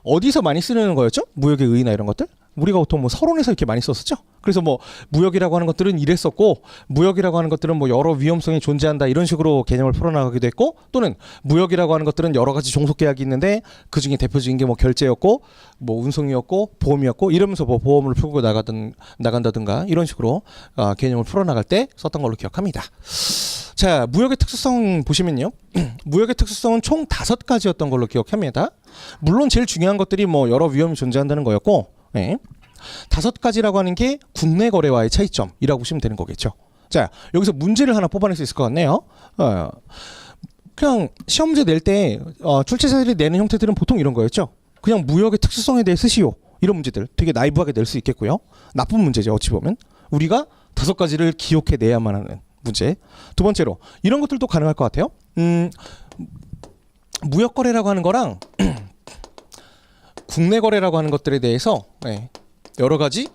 어디서 많이 쓰는 거였죠? 무역의 의의나 이런 것들? 우리가 보통 뭐 서론에서 이렇게 많이 썼었죠? 그래서 뭐 무역이라고 하는 것들은 이랬었고 무역이라고 하는 것들은 뭐 여러 위험성이 존재한다 이런 식으로 개념을 풀어나가기도 했고 또는 무역이라고 하는 것들은 여러 가지 종속계약이 있는데 그 중에 대표적인 게 뭐 결제였고 뭐 운송이었고 보험이었고 이러면서 뭐 보험을 풀고 나간다든가 이런 식으로 개념을 풀어나갈 때 썼던 걸로 기억합니다. 자, 무역의 특수성 보시면요. 무역의 특수성은 총 5가지였던 걸로 기억합니다. 물론 제일 중요한 것들이 뭐 여러 위험이 존재한다는 거였고 네. 5가지라고 하는 게 국내 거래와의 차이점이라고 보시면 되는 거겠죠. 자, 여기서 문제를 하나 뽑아낼 수 있을 것 같네요. 그냥 시험 문제 낼 때 출제자들이 내는 형태들은 보통 이런 거였죠. 그냥 무역의 특수성에 대해 쓰시오. 이런 문제들 되게 나이브하게 낼 수 있겠고요. 나쁜 문제죠. 어찌 보면. 우리가 5가지를 기억해내야만 하는 문제. 두 번째로 이런 것들도 가능할 것 같아요. 무역 거래라고 하는 거랑 국내 거래라고 하는 것들에 대해서 여러 가지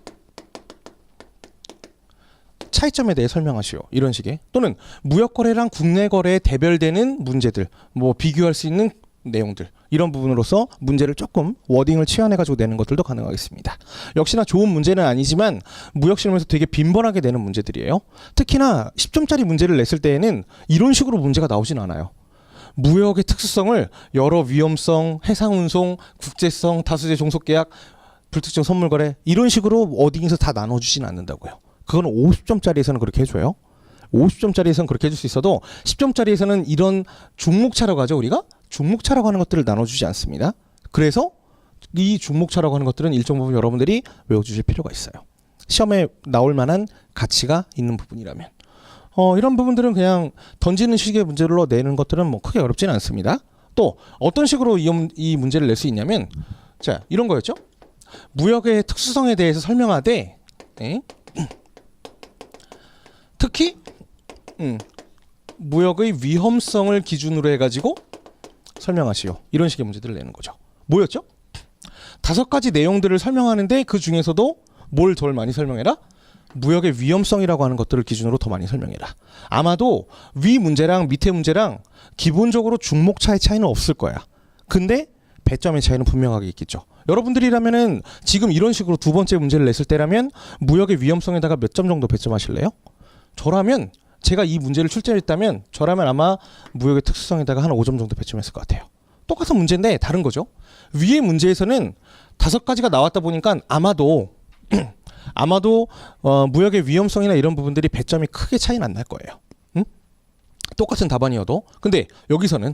차이점에 대해 설명하시오. 이런 식의 또는 무역 거래랑 국내 거래에 대별되는 문제들 뭐 비교할 수 있는 내용들 이런 부분으로서 문제를 조금 워딩을 치환해 가지고 내는 것들도 가능하겠습니다. 역시나 좋은 문제는 아니지만 무역 실험에서 되게 빈번하게 내는 문제들이에요. 특히나 10점짜리 문제를 냈을 때에는 이런 식으로 문제가 나오진 않아요. 무역의 특수성을 여러 위험성, 해상운송, 국제성, 다수제 종속계약, 불특정 선물거래 이런 식으로 워딩에서 다 나눠주진 않는다고요. 그건 50점짜리에서는 그렇게 해줘요. 50점짜리에서는 그렇게 해줄 수 있어도 10점짜리에서는 이런 종목차라고 하죠. 우리가 종목차라고 하는 것들을 나눠주지 않습니다. 그래서 이 종목차라고 하는 것들은 일정 부분 여러분들이 외워주실 필요가 있어요. 시험에 나올 만한 가치가 있는 부분이라면 이런 부분들은 그냥 던지는 식의 문제로 내는 것들은 뭐 크게 어렵지는 않습니다. 또 어떤 식으로 이 문제를 낼 수 있냐면 자 이런 거였죠. 무역의 특수성에 대해서 설명하되 특히 무역의 위험성을 기준으로 해가지고 설명하시오. 이런 식의 문제들을 내는 거죠. 뭐였죠? 5가지 내용들을 설명하는데 그 중에서도 뭘 덜 많이 설명해라? 무역의 위험성이라고 하는 것들을 기준으로 더 많이 설명해라. 아마도 위 문제랑 밑에 문제랑 기본적으로 중목차의 차이는 없을 거야. 근데 배점의 차이는 분명하게 있겠죠. 여러분들이라면은 지금 이런 식으로 두 번째 문제를 냈을 때라면 무역의 위험성에다가 몇 점 정도 배점하실래요? 저라면 제가 이 문제를 출제했다면 저라면 아마 무역의 특수성에다가 한 5점 정도 배점했을 것 같아요. 똑같은 문제인데 다른 거죠. 위의 문제에서는 5가지가 나왔다 보니까 아마도 무역의 위험성이나 이런 부분들이 배점이 크게 차이는 안 날 거예요. 똑같은 답안이어도. 근데 여기서는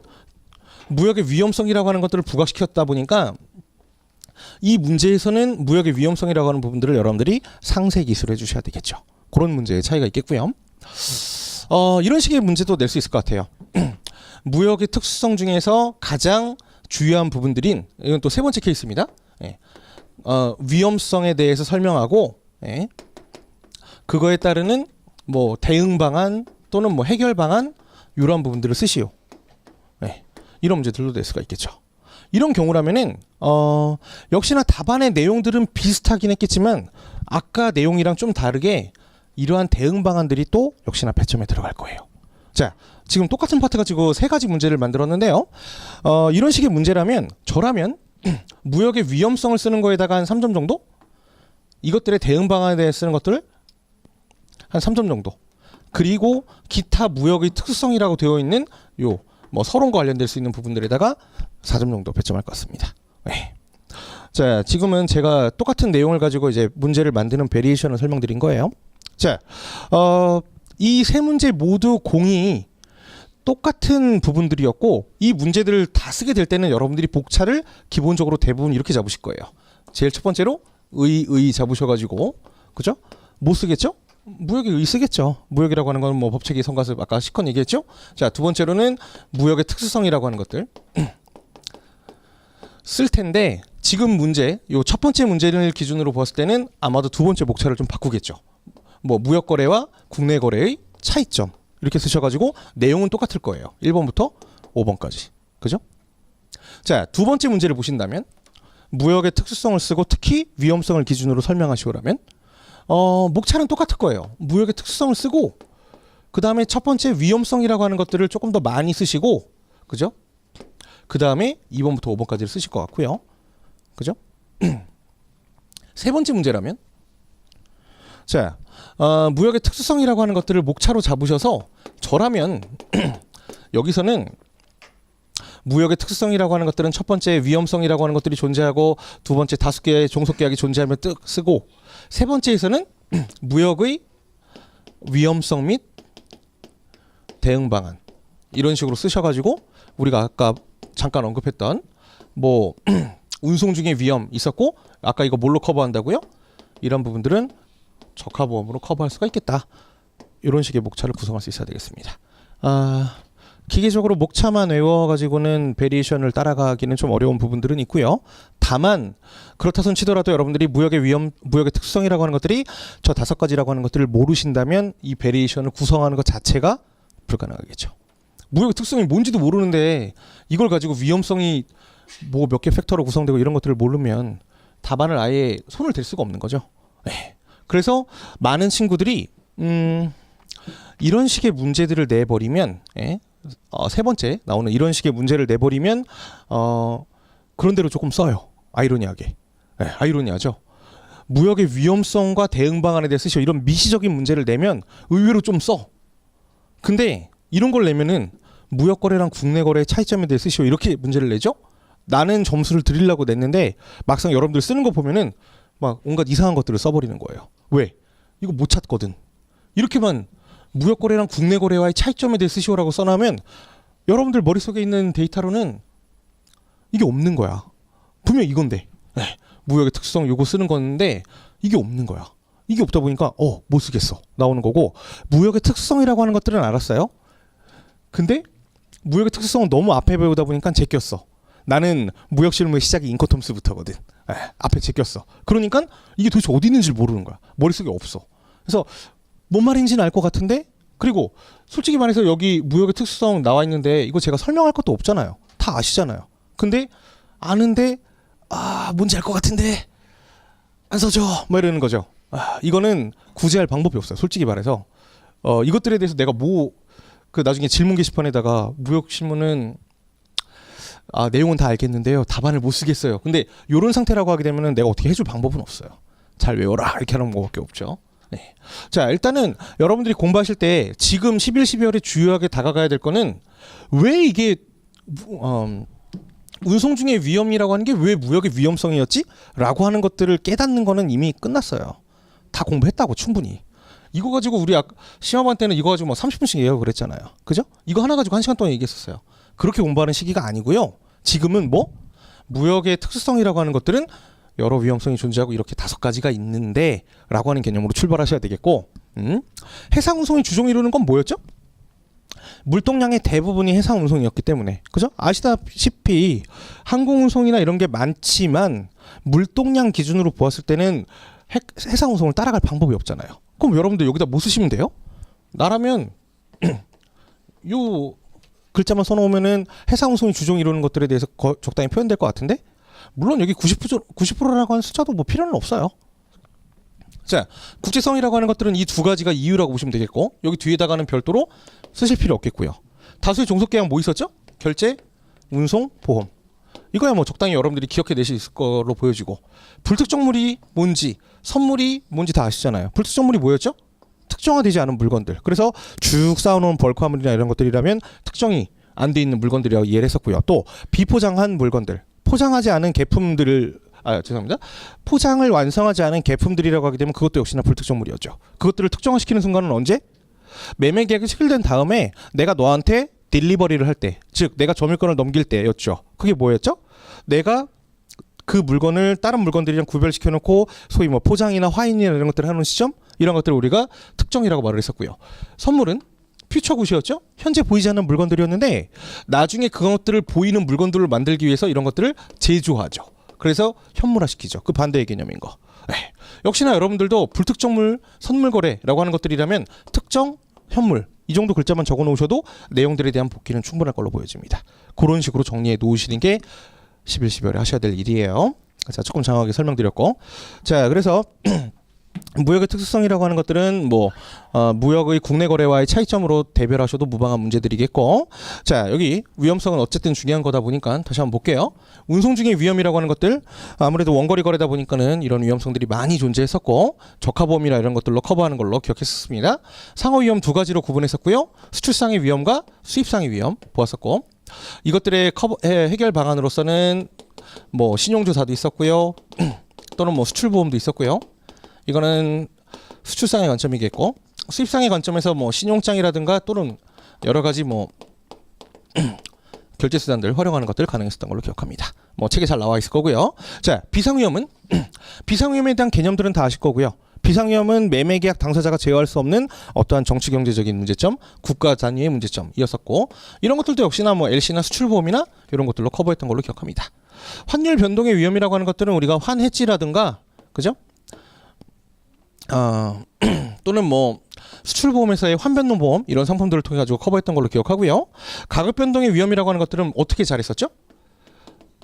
무역의 위험성이라고 하는 것들을 부각시켰다 보니까 이 문제에서는 무역의 위험성이라고 하는 부분들을 여러분들이 상세 기술해 주셔야 되겠죠. 그런 문제의 차이가 있겠고요. 이런 식의 문제도 낼 수 있을 것 같아요. 무역의 특수성 중에서 가장 주요한 부분들인, 이건 또 세 번째 케이스입니다. 예. 위험성에 대해서 설명하고, 예. 그거에 따르는 뭐 대응 방안 또는 뭐 해결 방안, 이런 부분들을 쓰시오. 예. 이런 문제들도 낼 수가 있겠죠. 이런 경우라면은 역시나 답안의 내용들은 비슷하긴 했겠지만 아까 내용이랑 좀 다르게 이러한 대응 방안들이 또 역시나 배점에 들어갈 거예요. 자, 지금 똑같은 파트 가지고 세 가지 문제를 만들었는데요. 이런 식의 문제라면 저라면 무역의 위험성을 쓰는 거에다가 한 3점 정도? 이것들의 대응 방안에 대해 쓰는 것들 한 3점 정도. 그리고 기타 무역의 특수성이라고 되어 있는 요 뭐 서론과 관련될 수 있는 부분들에다가 4점 정도 배점할 것 같습니다. 네. 자, 지금은 제가 똑같은 내용을 가지고 이제 문제를 만드는 베리에이션을 설명드린 거예요. 자, 이 세 문제 모두 공이 똑같은 부분들이었고 이 문제들을 다 쓰게 될 때는 여러분들이 복차를 기본적으로 대부분 이렇게 잡으실 거예요. 제일 첫 번째로 의 잡으셔가지고, 그죠? 뭐 쓰겠죠? 무역의 의 쓰겠죠. 무역이라고 하는 건 뭐 법칙이 성가습 아까 시컨 얘기했죠. 자, 두 번째로는 무역의 특수성이라고 하는 것들 쓸 텐데 지금 문제, 요 첫 번째 문제를 기준으로 봤을 때는 아마도 두 번째 목차를 좀 바꾸겠죠. 뭐 무역 거래와 국내 거래의 차이점 이렇게 쓰셔가지고 내용은 똑같을 거예요. 1번부터 5번까지. 그죠? 자, 두 번째 문제를 보신다면 무역의 특수성을 쓰고 특히 위험성을 기준으로 설명하시오라면 목차는 똑같을 거예요. 무역의 특수성을 쓰고 그 다음에 첫 번째 위험성이라고 하는 것들을 조금 더 많이 쓰시고, 그죠? 그 다음에 2번부터 5번까지를 쓰실 것 같고요. 그죠? 세 번째 문제라면 자, 무역의 특수성이라고 하는 것들을 목차로 잡으셔서 저라면 여기서는 무역의 특수성이라고 하는 것들은 첫 번째 위험성이라고 하는 것들이 존재하고 두 번째 다섯 개의 종속계약이 존재하면 뜩 쓰고 세 번째에서는 무역의 위험성 및 대응 방안 이런 식으로 쓰셔가지고 우리가 아까 잠깐 언급했던 뭐 운송 중에 위험 있었고 아까 이거 뭘로 커버한다고요? 이런 부분들은 적하보험으로 커버할 수가 있겠다. 이런 식의 목차를 구성할 수 있어야 되겠습니다. 기계적으로 목차만 외워가지고는 베리에이션을 따라가기는 좀 어려운 부분들은 있고요. 다만 그렇다 손 치더라도 여러분들이 무역의 위험, 무역의 특수성이라고 하는 것들이 저 5가지라고 하는 것들을 모르신다면 이 베리에이션을 구성하는 것 자체가 불가능하겠죠. 무역의 특성이 뭔지도 모르는데 이걸 가지고 위험성이 뭐 몇 개 팩터로 구성되고 이런 것들을 모르면 답안을 아예 손을 댈 수가 없는 거죠. 네. 그래서 많은 친구들이 이런 식의 문제들을 내버리면 세 번째 나오는 이런 식의 문제를 내버리면 그런 대로 조금 써요. 아이러니하게. 네, 아이러니하죠. 무역의 위험성과 대응 방안에 대해 쓰셔. 이런 미시적인 문제를 내면 의외로 좀 써. 근데 이런 걸 내면은 무역 거래랑 국내 거래의 차이점에 대해 쓰시오. 이렇게 문제를 내죠. 나는 점수를 드리려고 냈는데 막상 여러분들 쓰는 거 보면은 막 온갖 이상한 것들을 써버리는 거예요. 왜? 이거 못 찾거든. 이렇게만 무역 거래랑 국내 거래와의 차이점에 대해 쓰시오라고 써놓으면 여러분들 머릿속에 있는 데이터로는 이게 없는 거야. 분명 이건데 무역의 특수성 요거 쓰는 건데 이게 없는 거야. 이게 없다 보니까 못 쓰겠어 나오는 거고 무역의 특수성이라고 하는 것들은 알았어요. 근데 무역의 특수성은 너무 앞에 배우다 보니까 제꼈어. 나는 무역 실무의 시작이 인커텀스부터거든. 앞에 제꼈어. 그러니까 이게 도대체 어디 있는지 모르는 거야. 머릿속에 없어. 그래서 뭔 말인지는 알 것 같은데 그리고 솔직히 말해서 여기 무역의 특수성 나와 있는데 이거 제가 설명할 것도 없잖아요. 다 아시잖아요. 근데 아는데 뭔지 알 것 같은데 안 써줘 뭐 이러는 거죠. 이거는 구제할 방법이 없어요. 솔직히 말해서 이것들에 대해서 내가 그 나중에 질문 게시판에다가 무역 실무는 내용은 다 알겠는데요. 답안을 못 쓰겠어요. 근데 이런 상태라고 하게 되면은 내가 어떻게 해줄 방법은 없어요. 잘 외워라 이렇게 하는 것밖에 없죠. 네. 자, 일단은 여러분들이 공부하실 때 지금 11, 12월에 주요하게 다가가야 될 거는 왜 이게 운송 중의 위험이라고 하는 게 왜 무역의 위험성이었지? 라고 하는 것들을 깨닫는 거는 이미 끝났어요. 다 공부했다고 충분히. 이거 가지고 우리 시험반 때는 이거 가지고 뭐 30분씩 얘기하고 그랬잖아요. 그죠? 이거 하나 가지고 1시간 동안 얘기했었어요. 그렇게 공부하는 시기가 아니고요. 지금은 뭐 무역의 특수성이라고 하는 것들은 여러 위험성이 존재하고 이렇게 5가지가 있는데 라고 하는 개념으로 출발하셔야 되겠고, 해상운송의 주종을 이루는 건 뭐였죠? 물동량의 대부분이 해상운송이었기 때문에, 그죠? 아시다시피 항공운송이나 이런 게 많지만 물동량 기준으로 보았을 때는 해상운송을 따라갈 방법이 없잖아요. 그럼 여러분들 여기다 뭐 쓰시면 돼요? 나라면 요 글자만 써놓으면은 해상운송이 주종이 이루는 것들에 대해서 적당히 표현될 것 같은데, 물론 여기 90%라고 하는 숫자도 뭐 필요는 없어요. 자, 국제성이라고 하는 것들은 이 2가지가 이유라고 보시면 되겠고, 여기 뒤에다가는 별도로 쓰실 필요 없겠고요. 다수의 종속계약 뭐 있었죠? 결제, 운송, 보험. 이거야 뭐 적당히 여러분들이 기억해 내실 있을 거로 보여지고, 불특정물이 뭔지, 선물이 뭔지 다 아시잖아요. 불특정물이 뭐였죠? 특정화되지 않은 물건들. 그래서 쭉 쌓아놓은 벌크화물이나 이런 것들이라면 특정이 안 돼 있는 물건들이라고 이해를 했었고요. 또 비포장한 물건들, 포장하지 않은 개품들을 죄송합니다. 포장을 완성하지 않은 개품들이라고 하게 되면 그것도 역시나 불특정물이었죠. 그것들을 특정화시키는 순간은 언제? 매매 계약이 체결된 다음에 내가 너한테 딜리버리를 할 때, 즉 내가 점유권을 넘길 때였죠. 그게 뭐였죠? 내가 그 물건을 다른 물건들이랑 구별시켜 놓고 소위 뭐 포장이나 화인이나 이런 것들을 하는 시점, 이런 것들을 우리가 특정이라고 말을 했었고요. 선물은 퓨처굿이었죠. 현재 보이지 않는 물건들이었는데 나중에 그것들을 보이는 물건들을 만들기 위해서 이런 것들을 제조하죠. 그래서 현물화시키죠. 그 반대의 개념인 거. 역시나 여러분들도 불특정물 선물거래라고 하는 것들이라면 특정 현물 이 정도 글자만 적어 놓으셔도 내용들에 대한 복기는 충분할 걸로 보여집니다. 그런 식으로 정리해 놓으시는 게 11, 12월에 하셔야 될 일이에요. 자, 조금 장황하게 설명드렸고, 자, 그래서 무역의 특수성이라고 하는 것들은 뭐 무역의 국내 거래와의 차이점으로 대별하셔도 무방한 문제들이겠고, 자, 여기 위험성은 어쨌든 중요한 거다 보니까 다시 한번 볼게요. 운송 중의 위험이라고 하는 것들, 아무래도 원거리 거래다 보니까는 이런 위험성들이 많이 존재했었고, 적하보험이나 이런 것들로 커버하는 걸로 기억했었습니다. 상호 위험 2가지로 구분했었고요. 수출상의 위험과 수입상의 위험 보았었고, 이것들의 해결 방안으로서는 뭐 신용조사도 있었고요. 또는 뭐 수출보험도 있었고요. 이거는 수출상의 관점이겠고, 수입상의 관점에서 뭐 신용장이라든가 또는 여러 가지 뭐 결제 수단들 활용하는 것들 가능했었던 걸로 기억합니다. 뭐 책에 잘 나와 있을 거고요. 자, 비상위험은 비상위험에 대한 개념들은 다 아실 거고요. 비상위험은 매매계약 당사자가 제어할 수 없는 어떠한 정치 경제적인 문제점, 국가 단위의 문제점이었었고, 이런 것들도 역시나 뭐 LC나 수출보험이나 이런 것들로 커버했던 걸로 기억합니다. 환율 변동의 위험이라고 하는 것들은 우리가 환해지라든가, 그죠? 또는 뭐 수출보험에서의 환변동보험 이런 상품들을 통해 가지고 커버했던 걸로 기억하고요. 가격 변동의 위험이라고 하는 것들은 어떻게 잘했었죠?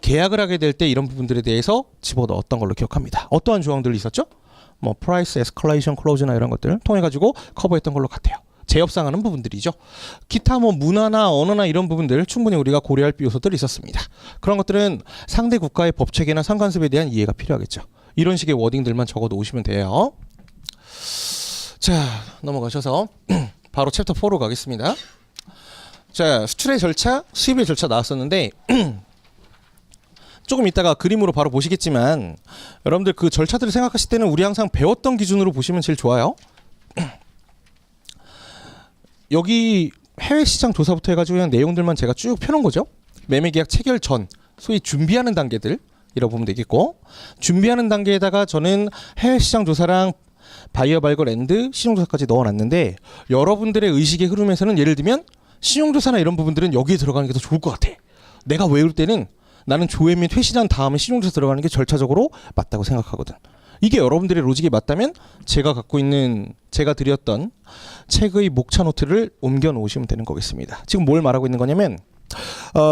계약을 하게 될 때 이런 부분들에 대해서 집어넣었던 걸로 기억합니다. 어떠한 조항들이 있었죠? 뭐 프라이스 에스컬레이션 클로즈나 이런 것들을 통해 가지고 커버했던 걸로 같아요. 재협상하는 부분들이죠. 기타 뭐 문화나 언어나 이런 부분들 충분히 우리가 고려할 요소들이 있었습니다. 그런 것들은 상대 국가의 법체계나 상관습에 대한 이해가 필요하겠죠. 이런 식의 워딩들만 적어 놓으시면 돼요. 자, 넘어가셔서 바로 챕터 4로 가겠습니다. 자, 수출의 절차, 수입의 절차 나왔었는데 조금 이따가 그림으로 바로 보시겠지만 여러분들 그 절차들을 생각하실 때는 우리 항상 배웠던 기준으로 보시면 제일 좋아요. 여기 해외 시장 조사부터 해가지고 그냥 내용들만 제가 쭉 펴놓은 거죠. 매매계약 체결 전, 소위 준비하는 단계들이라고 보면 되겠고, 준비하는 단계에다가 저는 해외 시장 조사랑 바이어 발굴 앤드 신용조사까지 넣어놨는데, 여러분들의 의식의 흐름에서는 예를 들면 신용조사나 이런 부분들은 여기에 들어가는 게 더 좋을 것 같아. 내가 외울 때는 나는 조회 및 회시장 다음에 신용조사 들어가는 게 절차적으로 맞다고 생각하거든. 이게 여러분들의 로직이 맞다면 제가 갖고 있는, 제가 드렸던 책의 목차 노트를 옮겨 놓으시면 되는 거겠습니다. 지금 뭘 말하고 있는 거냐면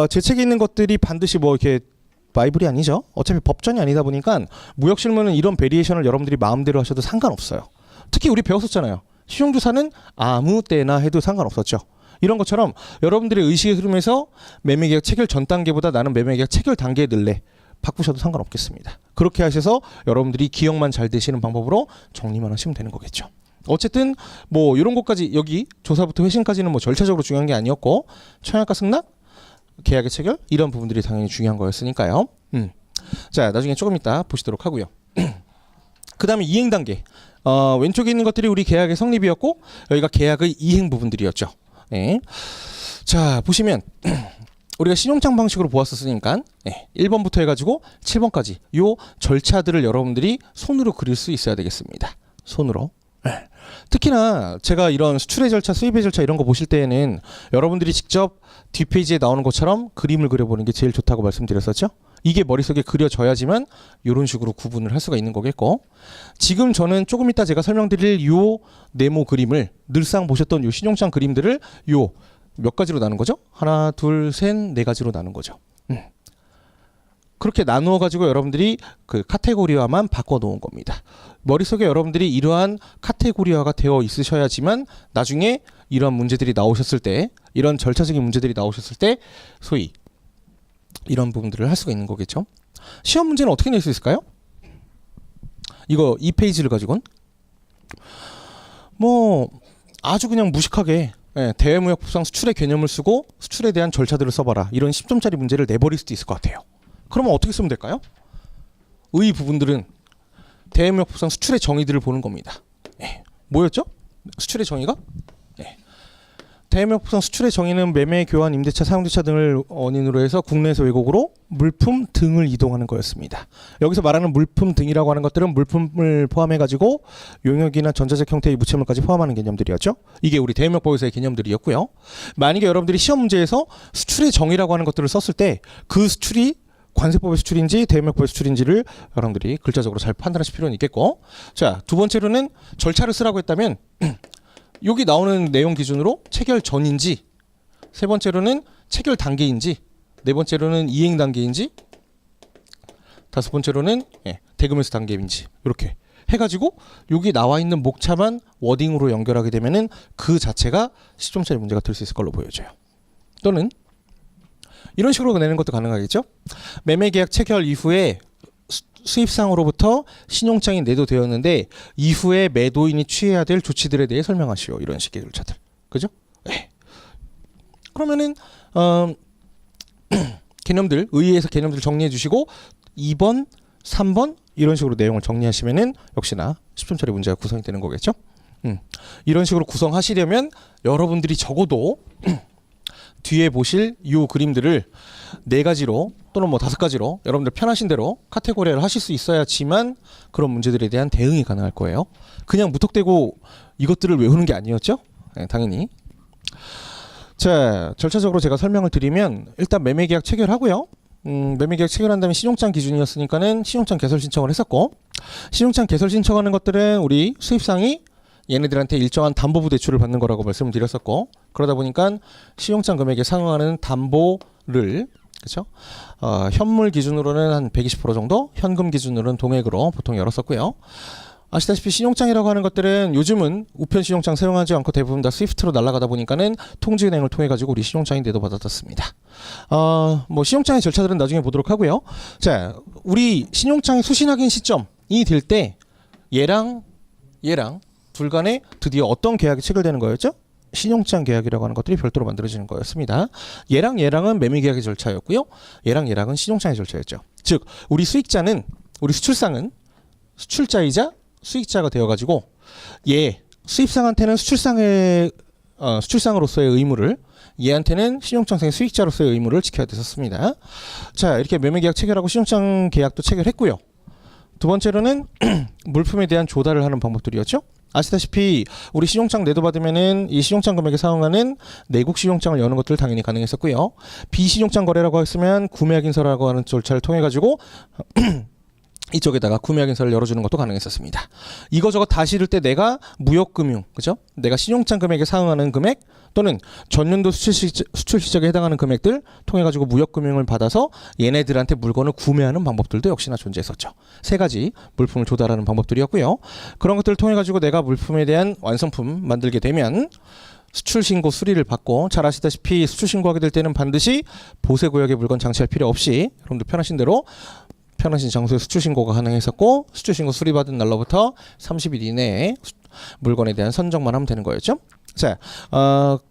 제 책에 있는 것들이 반드시 뭐 이렇게 바이블이 아니죠. 어차피 법전이 아니다 보니까 무역실무는 이런 베리에이션을 여러분들이 마음대로 하셔도 상관없어요. 특히 우리 배웠었잖아요. 신용조사는 아무 때나 해도 상관없었죠. 이런 것처럼 여러분들의 의식의 흐름에서 매매계약 체결 전 단계보다 나는 매매계약 체결 단계에 넣을래, 바꾸셔도 상관없겠습니다. 그렇게 하셔서 여러분들이 기억만 잘 되시는 방법으로 정리만 하시면 되는 거겠죠. 어쨌든 뭐 이런 것까지, 여기 조사부터 회신까지는 뭐 절차적으로 중요한 게 아니었고, 청약과 승낙, 계약의 체결 이런 부분들이 당연히 중요한 거였으니까요. 자, 나중에 조금 이따 보시도록 하고요. 그 다음에 이행 단계. 왼쪽에 있는 것들이 우리 계약의 성립이었고 여기가 계약의 이행 부분들이었죠. 예. 자 보시면 우리가 신용장 방식으로 보았었으니까 1번부터 해가지고 7번까지 요 절차들을 여러분들이 손으로 그릴 수 있어야 되겠습니다. 손으로. 특히나 제가 이런 수출의 절차, 수입의 절차 이런 거 보실 때에는 여러분들이 직접 뒷페이지에 나오는 것처럼 그림을 그려보는 게 제일 좋다고 말씀드렸었죠. 이게 머릿속에 그려져야지만 이런 식으로 구분을 할 수가 있는 거겠고, 지금 저는 조금 이따 제가 설명드릴 요 네모 그림을 늘상 보셨던 요 신용장 그림들을 요 몇 가지로 나눈 거죠? 하나, 둘, 셋, 네 가지로 나눈 거죠. 그렇게 나누어 가지고 여러분들이 그 카테고리화만 바꿔 놓은 겁니다. 머릿속에 여러분들이 이러한 카테고리화가 되어 있으셔야지만 나중에 이러한 문제들이 나오셨을 때, 이런 절차적인 문제들이 나오셨을 때 소위 이런 부분들을 할 수가 있는 거겠죠. 시험 문제는 어떻게 낼 수 있을까요? 이거 이 페이지를 가지고는 뭐 아주 그냥 무식하게 대외무역법상 수출의 개념을 쓰고 수출에 대한 절차들을 써봐라, 이런 10점짜리 문제를 내버릴 수도 있을 것 같아요. 그러면 어떻게 쓰면 될까요? 의 부분들은 대외무역법상 수출의 정의들을 보는 겁니다. 뭐였죠? 수출의 정의가? 대외무역법상 수출의 정의는 매매, 교환, 임대차, 사용대차 등을 원인으로 해서 국내에서 외국으로 물품 등을 이동하는 거였습니다. 여기서 말하는 물품 등이라고 하는 것들은 물품을 포함해가지고 용역이나 전자적 형태의 무채물까지 포함하는 개념들이었죠. 이게 우리 대외무역법에서의 개념들이었고요. 만약에 여러분들이 시험 문제에서 수출의 정의라고 하는 것들을 썼을 때 그 수출이 관세법의 수출인지 대외무역법의 수출인지를 여러분들이 글자적으로 잘 판단하실 필요는 있겠고, 자, 두 번째로는 절차를 쓰라고 했다면 여기 나오는 내용 기준으로 체결 전인지, 세 번째로는 체결 단계인지, 네 번째로는 이행 단계인지, 다섯 번째로는 대금회수 단계인지, 이렇게 해가지고 여기 나와 있는 목차만 워딩으로 연결하게 되면은 그 자체가 10점짜리 문제가 될 수 있을 걸로 보여져요. 또는 이런 식으로 내는 것도 가능하겠죠. 매매계약 체결 이후에 수입상으로부터 신용장이 내도되었는데 이후에 매도인이 취해야 될 조치들에 대해 설명하시오, 이런 식의 절차들. 그죠? 그러면은 개념들, 의의에서 개념들 정리해 주시고 2번, 3번 이런 식으로 내용을 정리하시면은 역시나 10점짜리 문제가 구성이 되는 거겠죠. 이런 식으로 구성하시려면 여러분들이 적어도 뒤에 보실 이 그림들을 4가지로 또는 뭐 5가지로 여러분들 편하신 대로 카테고리를 하실 수 있어야지만 그런 문제들에 대한 대응이 가능할 거예요. 그냥 무턱대고 이것들을 외우는 게 아니었죠? 당연히. 자, 절차적으로 제가 설명을 드리면 일단 매매계약 체결하고요. 매매계약 체결한 다음에 신용장 기준이었으니까는 신용장 개설 신청을 했었고, 신용장 개설 신청하는 것들은 우리 수입상이 얘네들한테 일정한 담보부 대출을 받는 거라고 말씀을 드렸었고, 그러다 보니까 신용장 금액에 상응하는 담보를, 그렇죠? 현물 기준으로는 한 120% 정도, 현금 기준으로는 동액으로 보통 열었었고요. 아시다시피 신용장이라고 하는 것들은 요즘은 우편 신용장 사용하지 않고 대부분 다 스위프트로 날아가다 보니까는 통지은행을 통해 가지고 우리 신용장이 내도받았습니다. 뭐 신용장의 절차들은 나중에 보도록 하고요. 자, 우리 신용장의 수신 확인 시점이 될 때 얘랑 둘 간에 드디어 어떤 계약이 체결되는 거였죠? 신용장 계약이라고 하는 것들이 별도로 만들어지는 거였습니다. 얘랑은 매매계약의 절차였고요. 얘랑은 신용장의 절차였죠. 즉 우리 수익자는, 우리 수출상은 수출자이자 수익자가 되어가지고 얘 수입상한테는 수출상으로서의 의무를, 얘한테는 신용장상의 수익자로서의 의무를 지켜야 됐었습니다. 자, 이렇게 매매계약 체결하고 신용장 계약도 체결했고요. 두 번째로는 물품에 대한 조달을 하는 방법들이었죠. 아시다시피 우리 신용장 내도받으면은 이 신용장 금액에 상응하는 내국 신용장을 여는 것들 당연히 가능했었고요. 비신용장 거래라고 했으면 구매확인서라고 하는 절차를 통해 가지고 이쪽에다가 구매확인서를 열어주는 것도 가능했었습니다. 이거저거 다 실을 때 내가 무역금융, 그죠? 내가 신용장 금액에 상응하는 금액 또는 전년도 수출 시작에 해당하는 금액들 통해 가지고 무역금융을 받아서 얘네들한테 물건을 구매하는 방법들도 역시나 존재했었죠. 3가지 물품을 조달하는 방법들이었고요. 그런 것들을 통해 가지고 내가 물품에 대한 완성품 만들게 되면 수출신고 수리를 받고, 잘 아시다시피 수출신고하게 될 때는 반드시 보세구역에 물건 장치할 필요 없이 여러분들 편하신 대로 편하신 장소에 수출신고가 가능했었고, 수출신고 수리받은 날로부터 30일 이내에 물건에 대한 선정만 하면 되는 거였죠. 자,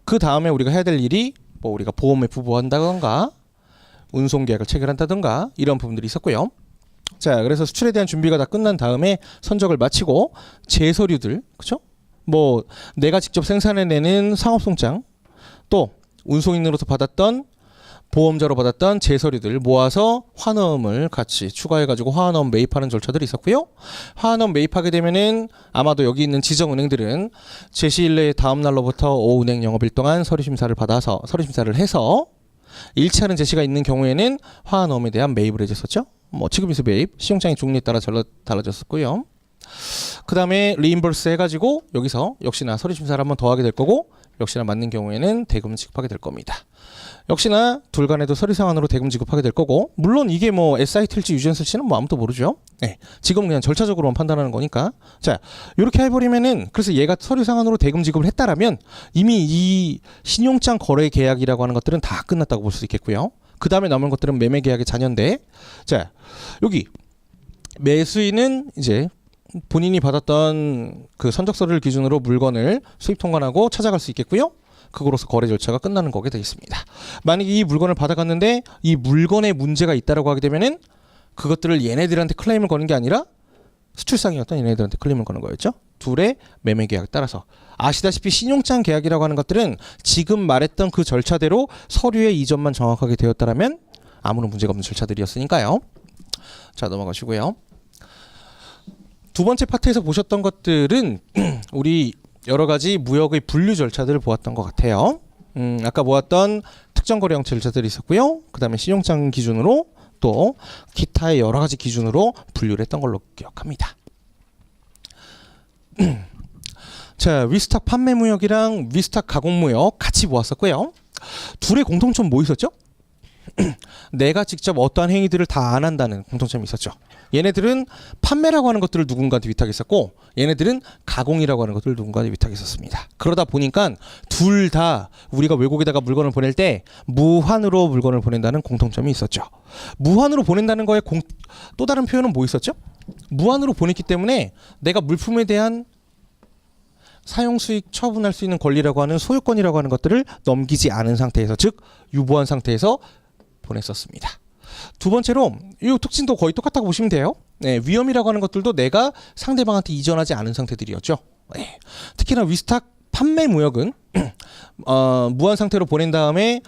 그 다음에 우리가 해야 될 일이 뭐 우리가 보험에 부부한다던가 운송계약을 체결한다던가 이런 부분들이 있었고요. 자, 그래서 수출에 대한 준비가 다 끝난 다음에 선적을 마치고 제서류들, 그렇죠? 뭐 내가 직접 생산해내는 상업송장, 또 운송인으로서 받았던 보험자로 받았던 제서류들 모아서 환원을 같이 추가해가지고 환원 매입하는 절차들이 있었고요. 환원 매입하게 되면은 아마도 여기 있는 지정은행들은 제시일 내에 다음 날로부터 오은행 영업일 동안 서류심사를 받아서 서류심사를 해서 일치 않은 제시가 있는 경우에는 환원에 대한 매입을 해줬었죠. 뭐 지급인수 매입, 시용장의 종류에 따라 달라졌었고요. 그 다음에 리임버스 해가지고 여기서 역시나 서류심사를 한번 더 하게 될 거고 역시나 맞는 경우에는 대금 지급하게 될 겁니다. 역시나 둘 간에도 서류 상환으로 대금 지급하게 될 거고 물론 이게 뭐 SIT일지 유전설지는 뭐 아무도 모르죠. 네, 지금은 그냥 절차적으로만 판단하는 거니까. 자, 이렇게 해버리면은 그래서 얘가 서류 상환으로 대금 지급을 했다라면 이미 이 신용장 거래 계약이라고 하는 것들은 다 끝났다고 볼 수 있겠고요. 그 다음에 남은 것들은 매매 계약의 자녀인데, 자 여기 매수인은 이제 본인이 받았던 그 선적서를 기준으로 물건을 수입 통관하고 찾아갈 수 있겠고요. 그거로서 거래 절차가 끝나는 거게 되겠습니다. 만약에 이 물건을 받아갔는데 이 물건에 문제가 있다라고 하게 되면은 그것들을 얘네들한테 클레임을 거는 게 아니라 수출상이었던 얘네들한테 클레임을 거는 거였죠. 둘의 매매 계약에 따라서 아시다시피 신용장 계약이라고 하는 것들은 지금 말했던 그 절차대로 서류의 이전만 정확하게 되었다라면 아무런 문제가 없는 절차들이었으니까요. 자, 넘어가시고요. 두 번째 파트에서 보셨던 것들은 우리 여러 가지 무역의 분류 절차들을 보았던 것 같아요. 아까 보았던 특정 거래 형태 절차들이 있었고요. 그 다음에 신용장 기준으로 또 기타의 여러 가지 기준으로 분류를 했던 걸로 기억합니다. 자, 위스탁 판매 무역이랑 위스탁 가공 무역 같이 보았었고요. 둘의 공통점 뭐 있었죠? 내가 직접 어떠한 행위들을 다 안 한다는 공통점이 있었죠. 얘네들은 판매라고 하는 것들을 누군가한테 위탁했었고 얘네들은 가공이라고 하는 것들을 누군가한테 위탁했었습니다. 그러다 보니까 둘 다 우리가 외국에다가 물건을 보낼 때 무환으로 물건을 보낸다는 공통점이 있었죠. 무환으로 보낸다는 거에 또 다른 표현은 뭐 있었죠? 무환으로 보냈기 때문에 내가 물품에 대한 사용수익 처분할 수 있는 권리라고 하는 소유권이라고 하는 것들을 넘기지 않은 상태에서, 즉 유보한 상태에서 보냈었습니다. 두 번째로 이 특징도 거의 똑같다고 보시면 돼요. 네, 위험이라고 하는 것들도 내가 상대방한테 이전하지 않은 상태들이었죠. 네. 특히나 위스탁 판매 무역은 무한 상태로 보낸 다음에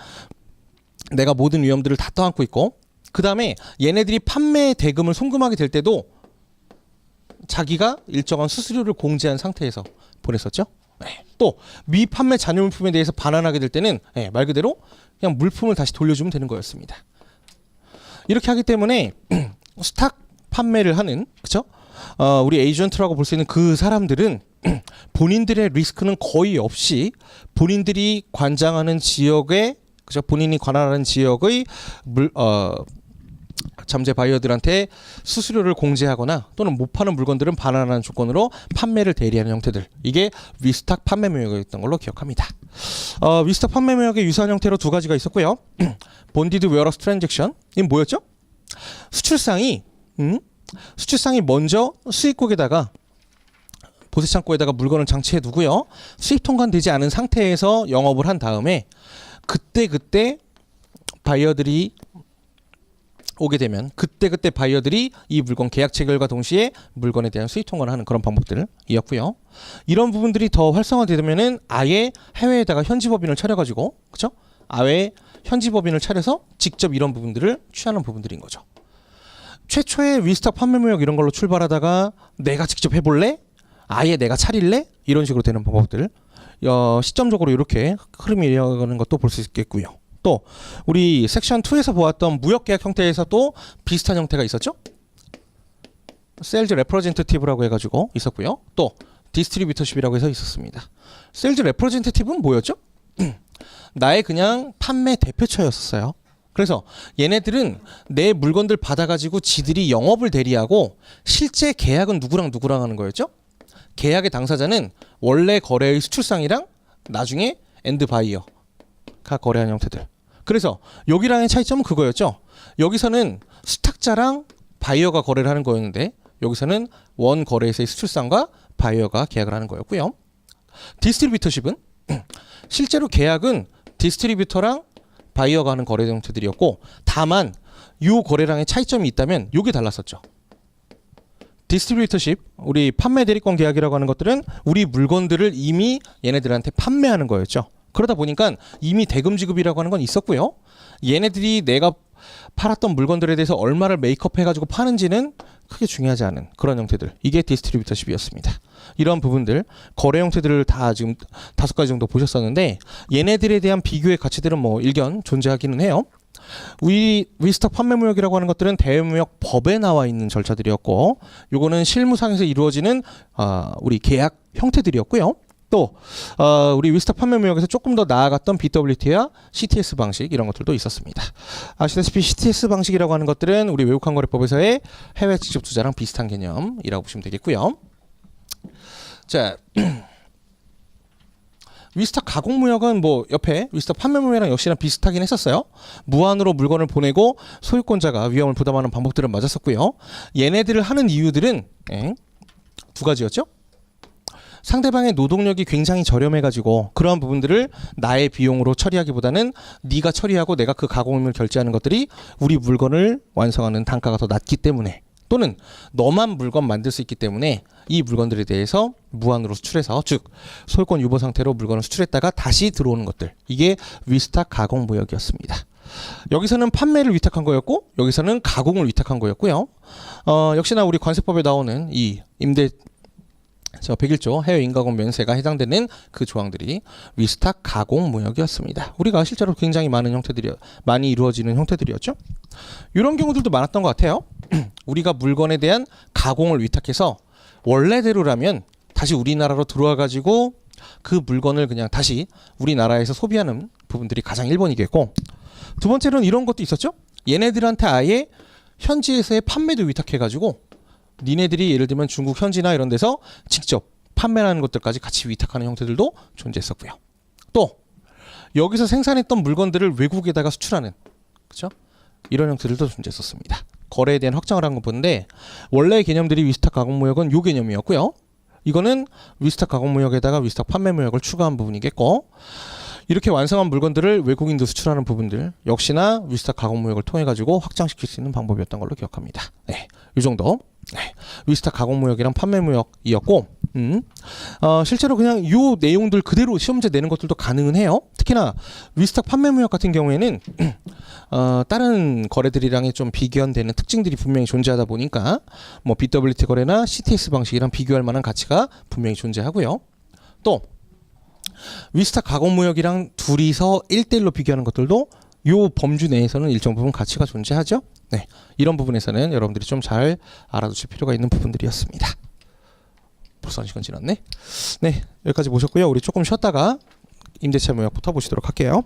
내가 모든 위험들을 다 떠안고 있고 그 다음에 얘네들이 판매 대금을 송금하게 될 때도 자기가 일정한 수수료를 공제한 상태에서 보냈었죠. 네. 또 미판매 잔여물품에 대해서 반환하게 될 때는 말 그대로 그냥 물품을 다시 돌려주면 되는 거였습니다. 이렇게 하기 때문에 스탁 판매를 하는, 그쵸? 우리 에이전트라고 볼 수 있는 그 사람들은 본인들의 리스크는 거의 없이 본인들이 관장하는 지역에, 그죠? 본인이 관할하는 지역의 잠재 바이어들한테 수수료를 공제하거나 또는 못 파는 물건들은 반환하는 조건으로 판매를 대리하는 형태들, 이게 위스탁 판매 무역이었던 걸로 기억합니다. 위스탁 판매 무역의 유사한 형태로 두 가지가 있었고요. 본디드 웨어러스 트랜잭션, 이게 뭐였죠? 수출상이 먼저 수입국에다가 보세창고에다가 물건을 장치해 두고요. 수입 통관되지 않은 상태에서 영업을 한 다음에 그때 바이어들이 오게 되면 그때 바이어들이 이 물건 계약 체결과 동시에 물건에 대한 수입 통관을 하는 그런 방법들이었고요. 이런 부분들이 더 활성화되면은 아예 해외에다가 현지법인을 차려가지고, 그쵸? 아예 현지법인을 차려서 직접 이런 부분들을 취하는 부분들인 거죠. 최초의 위스탁 판매 무역 이런 걸로 출발하다가 내가 직접 해볼래? 아예 내가 차릴래? 이런 식으로 되는 방법들, 시점적으로 이렇게 흐름이 이어가는 것도 볼 수 있겠고요. 또 우리 섹션 2에서 보았던 무역계약 형태에서 또 비슷한 형태가 있었죠. 세일즈 레프레젠테티브라고 해가지고 있었고요. 또 디스트리뷰터십이라고 해서 있었습니다. 세일즈 레프레젠테티브는 뭐였죠? 나의 그냥 판매 대표처였어요. 그래서 얘네들은 내 물건들 받아가지고 지들이 영업을 대리하고 실제 계약은 누구랑 하는 거였죠? 계약의 당사자는 원래 거래의 수출상이랑 나중에 엔드 바이어가 거래하는 형태들. 그래서 여기랑의 차이점은 그거였죠. 여기서는 수탁자랑 바이어가 거래를 하는 거였는데 여기서는 원 거래에서의 수출상과 바이어가 계약을 하는 거였고요. 디스트리뷰터십은 실제로 계약은 디스트리뷰터랑 바이어가 하는 거래 형태들이었고, 다만 요 거래량의 차이점이 있다면 요게 달랐었죠. 디스트리뷰터십, 우리 판매 대리권 계약이라고 하는 것들은 우리 물건들을 이미 얘네들한테 판매하는 거였죠. 그러다 보니까 이미 대금 지급이라고 하는 건 있었고요. 얘네들이 내가 팔았던 물건들에 대해서 얼마를 메이크업 해가지고 파는지는 크게 중요하지 않은 그런 형태들. 이게 디스트리뷰터십이었습니다. 이런 부분들, 거래 형태들을 다 지금 5가지 정도 보셨었는데, 얘네들에 대한 비교의 가치들은 뭐 일견 존재하기는 해요. 위스탁 판매무역이라고 하는 것들은 대외무역 법에 나와 있는 절차들이었고, 요거는 실무상에서 이루어지는 우리 계약 형태들이었고요. 또 우리 위스탁 판매무역에서 조금 더 나아갔던 BWT와 CTS 방식, 이런 것들도 있었습니다. 아시다시피 CTS 방식이라고 하는 것들은 우리 외국환거래법에서의 해외 직접 투자랑 비슷한 개념이라고 보시면 되겠고요. 자, 위스탁 가공무역은 뭐 옆에 위스탁 판매무역이랑 역시나 비슷하긴 했었어요. 무한으로 물건을 보내고 소유권자가 위험을 부담하는 방법들은 맞았었고요. 얘네들을 하는 이유들은 2가지였죠. 상대방의 노동력이 굉장히 저렴해가지고 그러한 부분들을 나의 비용으로 처리하기보다는 네가 처리하고 내가 그 가공임을 결제하는 것들이 우리 물건을 완성하는 단가가 더 낮기 때문에, 또는 너만 물건 만들 수 있기 때문에 이 물건들에 대해서 무한으로 수출해서, 즉 소유권 유보 상태로 물건을 수출했다가 다시 들어오는 것들, 이게 위스탁 가공무역이었습니다. 여기서는 판매를 위탁한 거였고, 여기서는 가공을 위탁한 거였고요. 역시나 우리 관세법에 나오는 이 임대 101조 해외 인가공 면세가 해당되는 그 조항들이 위스탁 가공무역이었습니다. 우리가 실제로 굉장히 많이 이루어지는 형태들이었죠. 이런 경우들도 많았던 것 같아요. 우리가 물건에 대한 가공을 위탁해서 원래대로라면 다시 우리나라로 들어와 가지고 그 물건을 그냥 다시 우리나라에서 소비하는 부분들이 가장 1번이겠고, 두 번째로는 이런 것도 있었죠. 얘네들한테 아예 현지에서의 판매도 위탁해 가지고 니네들이 예를 들면 중국 현지나 이런 데서 직접 판매하는 것들까지 같이 위탁하는 형태들도 존재했었고요. 또 여기서 생산했던 물건들을 외국에다가 수출하는, 그렇죠? 이런 형태들도 존재했었습니다. 거래에 대한 확장을 한 거 보는데, 원래의 개념들이 위스탁 가공무역은 요 개념이었고요. 이거는 위스탁 가공무역에다가 위스탁 판매무역을 추가한 부분이겠고, 이렇게 완성한 물건들을 외국인도 수출하는 부분들 역시나 위스탁 가공무역을 통해 가지고 확장시킬 수 있는 방법이었던 걸로 기억합니다. 네, 이 정도. 네, 위스탁 가공무역이랑 판매무역이었고, 실제로 그냥 요 내용들 그대로 시험제 내는 것들도 가능은 해요. 특히나 위스탁 판매무역 같은 경우에는 다른 거래들이랑의 좀 비견되는 특징들이 분명히 존재하다 보니까 뭐 BWT 거래나 CTS 방식이랑 비교할 만한 가치가 분명히 존재하고요. 또 위스탁 가공무역이랑 둘이서 1대1로 비교하는 것들도 요 범주 내에서는 일정 부분 가치가 존재하죠. 네, 이런 부분에서는 여러분들이 좀 잘 알아두실 필요가 있는 부분들이었습니다. 벌써 1시간 지났네. 네, 여기까지 보셨고요. 우리 조금 쉬었다가 임대차 무역부터 보시도록 할게요.